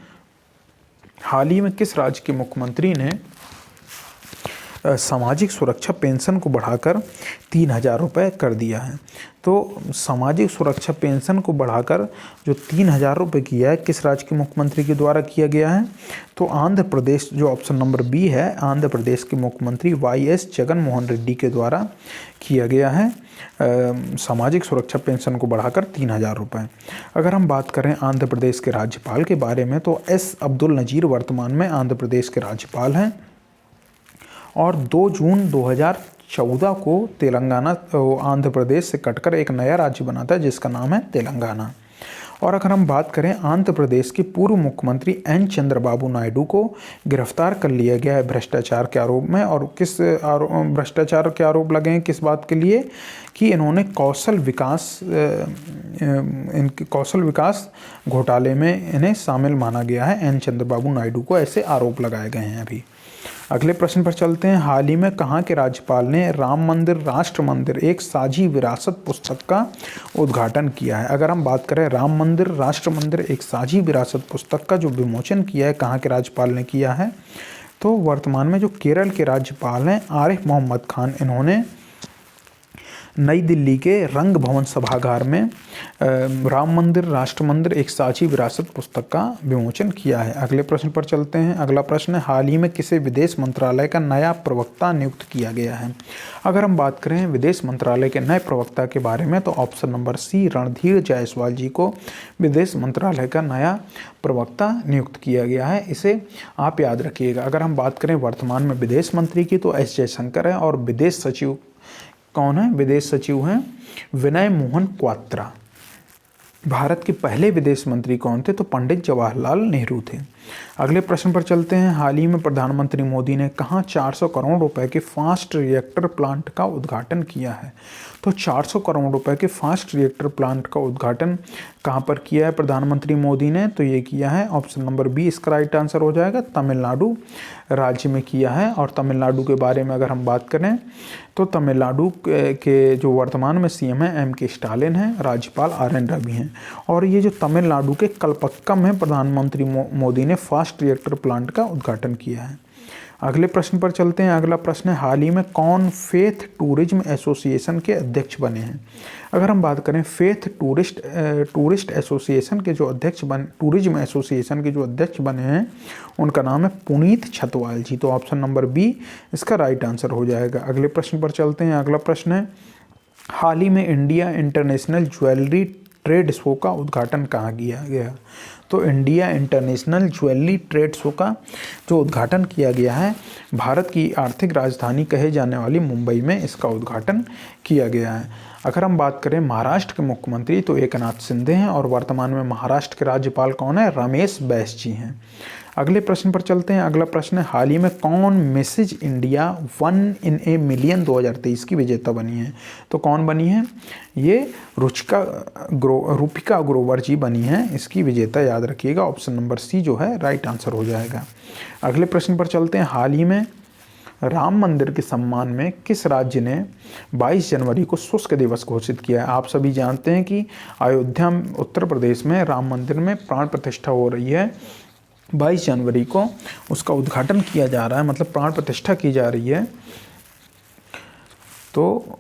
हाल ही में किस राज्य के मुख्यमंत्री ने सामाजिक सुरक्षा पेंशन को बढ़ाकर 3,000 रुपये कर दिया है? तो सामाजिक सुरक्षा पेंशन को बढ़ाकर जो 3,000 रुपये किया है, किस राज्य के मुख्यमंत्री के द्वारा किया गया है? तो आंध्र प्रदेश, जो ऑप्शन नंबर बी है, आंध्र प्रदेश के मुख्यमंत्री YS जगन मोहन रेड्डी के द्वारा किया गया है सामाजिक सुरक्षा पेंशन को बढ़ाकर 3,000 रुपये। अगर हम बात करें आंध्र प्रदेश के राज्यपाल के बारे में, तो S अब्दुल नज़ीर वर्तमान में आंध्र प्रदेश के राज्यपाल हैं। और 2 जून 2014 को तेलंगाना आंध्र प्रदेश से कटकर एक नया राज्य बना था जिसका नाम है तेलंगाना। और अगर हम बात करें आंध्र प्रदेश के पूर्व मुख्यमंत्री एन चंद्रबाबू नायडू को गिरफ्तार कर लिया गया है भ्रष्टाचार के आरोप में। और किस भ्रष्टाचार के आरोप लगे हैं किस बात के लिए कि इन्होंने कौशल विकास घोटाले में इन्हें शामिल माना गया है। एन चंद्रबाबू नायडू को ऐसे आरोप लगाए गए हैं। अभी अगले प्रश्न पर चलते हैं। हाल ही में कहाँ के राज्यपाल ने राम मंदिर राष्ट्र मंदिर एक साझी विरासत पुस्तक का उद्घाटन किया है? अगर हम बात करें राम मंदिर राष्ट्र मंदिर एक साझी विरासत पुस्तक का जो विमोचन किया है कहाँ के राज्यपाल ने किया है? तो वर्तमान में जो केरल के राज्यपाल हैं आरिफ मोहम्मद खान, इन्होंने नई दिल्ली के रंग भवन सभागार में राम मंदिर राष्ट्र मंदिर एक साझी विरासत पुस्तक का विमोचन किया है। अगले प्रश्न पर चलते हैं। अगला प्रश्न है, हाल ही में किसे विदेश मंत्रालय का नया प्रवक्ता नियुक्त किया गया है? अगर हम बात करें विदेश मंत्रालय के नए प्रवक्ता के बारे में तो option number C Randhir Jaiswal ji को विदेश मंत्रालय का नया प्रवक्ता नियुक्त किया गया है। इसे आप याद रखिएगा। अगर हम बात करें वर्तमान में विदेश मंत्री की तो एस जयशंकर है, और विदेश सचिव कौन है? विदेश सचिव हैं विनय मोहन क्वात्रा। भारत के पहले विदेश मंत्री कौन थे? तो पंडित जवाहरलाल नेहरू थे। अगले प्रश्न पर चलते हैं। हाल ही में प्रधानमंत्री मोदी ने कहाँ 400 करोड़ रुपए के फास्ट रिएक्टर प्लांट का उद्घाटन किया है? तो 400 करोड़ रुपए के फास्ट रिएक्टर प्लांट का उद्घाटन कहाँ पर किया है प्रधानमंत्री मोदी ने? तो ये किया है ऑप्शन नंबर बी इसका राइट आंसर हो जाएगा, तमिलनाडु राज्य में किया है। और तमिलनाडु के बारे में अगर हम बात करें तो तमिलनाडु के जो वर्तमान में सीएम हैं एम के स्टालिन हैं, राज्यपाल आर एन रवि हैं। और ये जो तमिलनाडु के कलपक्कम है प्रधानमंत्री मोदी ने फास्ट रिएक्टर प्लांट का उद्घाटन किया है। अगले प्रश्न पर चलते हैं। अगला प्रश्न है, हाल ही में कौन फेथ टूरिज्म एसोसिएशन के अध्यक्ष बने हैं? अगर हम बात करें फेथ टूरिस्ट एसोसिएशन के जो टूरिज्म एसोसिएशन के जो अध्यक्ष बने हैं उनका नाम है पुनीत छतवाल जी। तो ऑप्शन नंबर बी इसका राइट आंसर हो जाएगा। अगले प्रश्न पर चलते हैं। अगला प्रश्न है, हाल ही में India international jewellery trade show का उद्घाटन कहाँ किया गया? तो India international jewellery trade show का जो उद्घाटन किया गया है भारत की आर्थिक राजधानी कहे जाने वाली मुंबई में इसका उद्घाटन किया गया है। अगर हम बात करें महाराष्ट्र के मुख्यमंत्री तो एकनाथ शिंदे हैं, और वर्तमान में महाराष्ट्र के राज्यपाल कौन है? रमेश बैस जी हैं। अगले प्रश्न पर चलते हैं। अगला प्रश्न है, हाल ही में कौन Mrs India 1 in a million 2023 की विजेता बनी है? तो कौन बनी है? ये रूपिका ग्रोवर जी बनी हैं इसकी विजेता, याद रखिएगा। ऑप्शन नंबर सी जो है राइट आंसर हो जाएगा। अगले प्रश्न पर चलते हैं। हाल ही में राम मंदिर के सम्मान में किस राज्य ने 22 जनवरी को शुष्क दिवस घोषित किया है? आप सभी जानते हैं कि अयोध्या उत्तर प्रदेश में राम मंदिर में प्राण प्रतिष्ठा हो रही है। 22 जनवरी को उसका उद्घाटन किया जा रहा है, मतलब प्राण प्रतिष्ठा की जा रही है। तो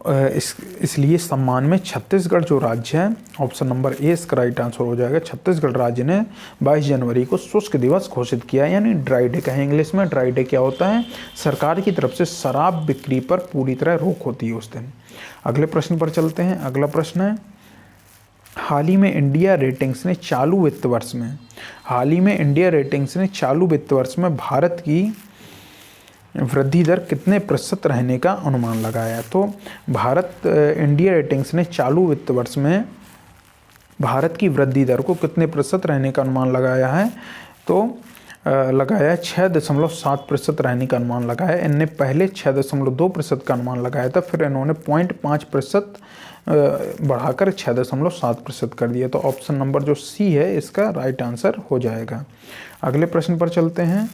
इसलिए सम्मान में छत्तीसगढ़ जो राज्य है, ऑप्शन नंबर ए इसका राइट आंसर हो जाएगा। छत्तीसगढ़ राज्य ने 22 जनवरी को शुष्क दिवस घोषित किया, यानी ड्राई डे कहें इंग्लिश में। ड्राई डे क्या होता है? सरकार की तरफ से शराब बिक्री पर पूरी तरह रोक होती है उस दिन। अगले प्रश्न पर चलते हैं। अगला प्रश्न है, हाल ही में इंडिया रेटिंग्स ने चालू वित्त वर्ष में भारत की वृद्धि दर कितने प्रतिशत रहने का अनुमान लगाया? तो इंडिया रेटिंग्स ने चालू वित्त वर्ष में भारत की वृद्धि दर को कितने प्रतिशत रहने का अनुमान लगाया है? तो लगाया 6.7% रहने का अनुमान लगाया। इनने पहले 6.2% का अनुमान लगाया था, फिर इन्होंने 0.5% बढ़ाकर 6.7% कर दिया। तो ऑप्शन नंबर जो सी है इसका राइट आंसर हो जाएगा। अगले प्रश्न पर चलते हैं।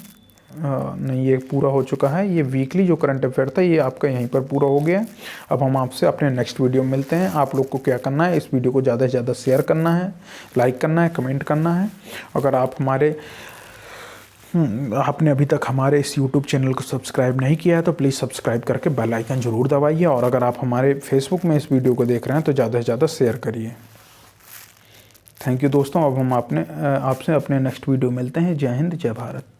नहीं, ये पूरा हो चुका है। ये वीकली जो करंट अफेयर था ये आपका यहीं पर पूरा हो गया। अब हम आपसे अपने नेक्स्ट वीडियो में मिलते हैं। आप लोग को क्या करना है, इस वीडियो को ज़्यादा से ज़्यादा शेयर करना है, लाइक करना है, कमेंट करना है। अगर आपने अभी तक हमारे इस YouTube चैनल को सब्सक्राइब नहीं किया है तो प्लीज़ सब्सक्राइब करके बेल आइकन ज़रूर दबाइए। और अगर आप हमारे फेसबुक में इस वीडियो को देख रहे हैं तो ज़्यादा से ज़्यादा शेयर करिए। थैंक यू दोस्तों। अब हम आपसे अपने नेक्स्ट वीडियो मिलते हैं। जय हिंद, जय भारत।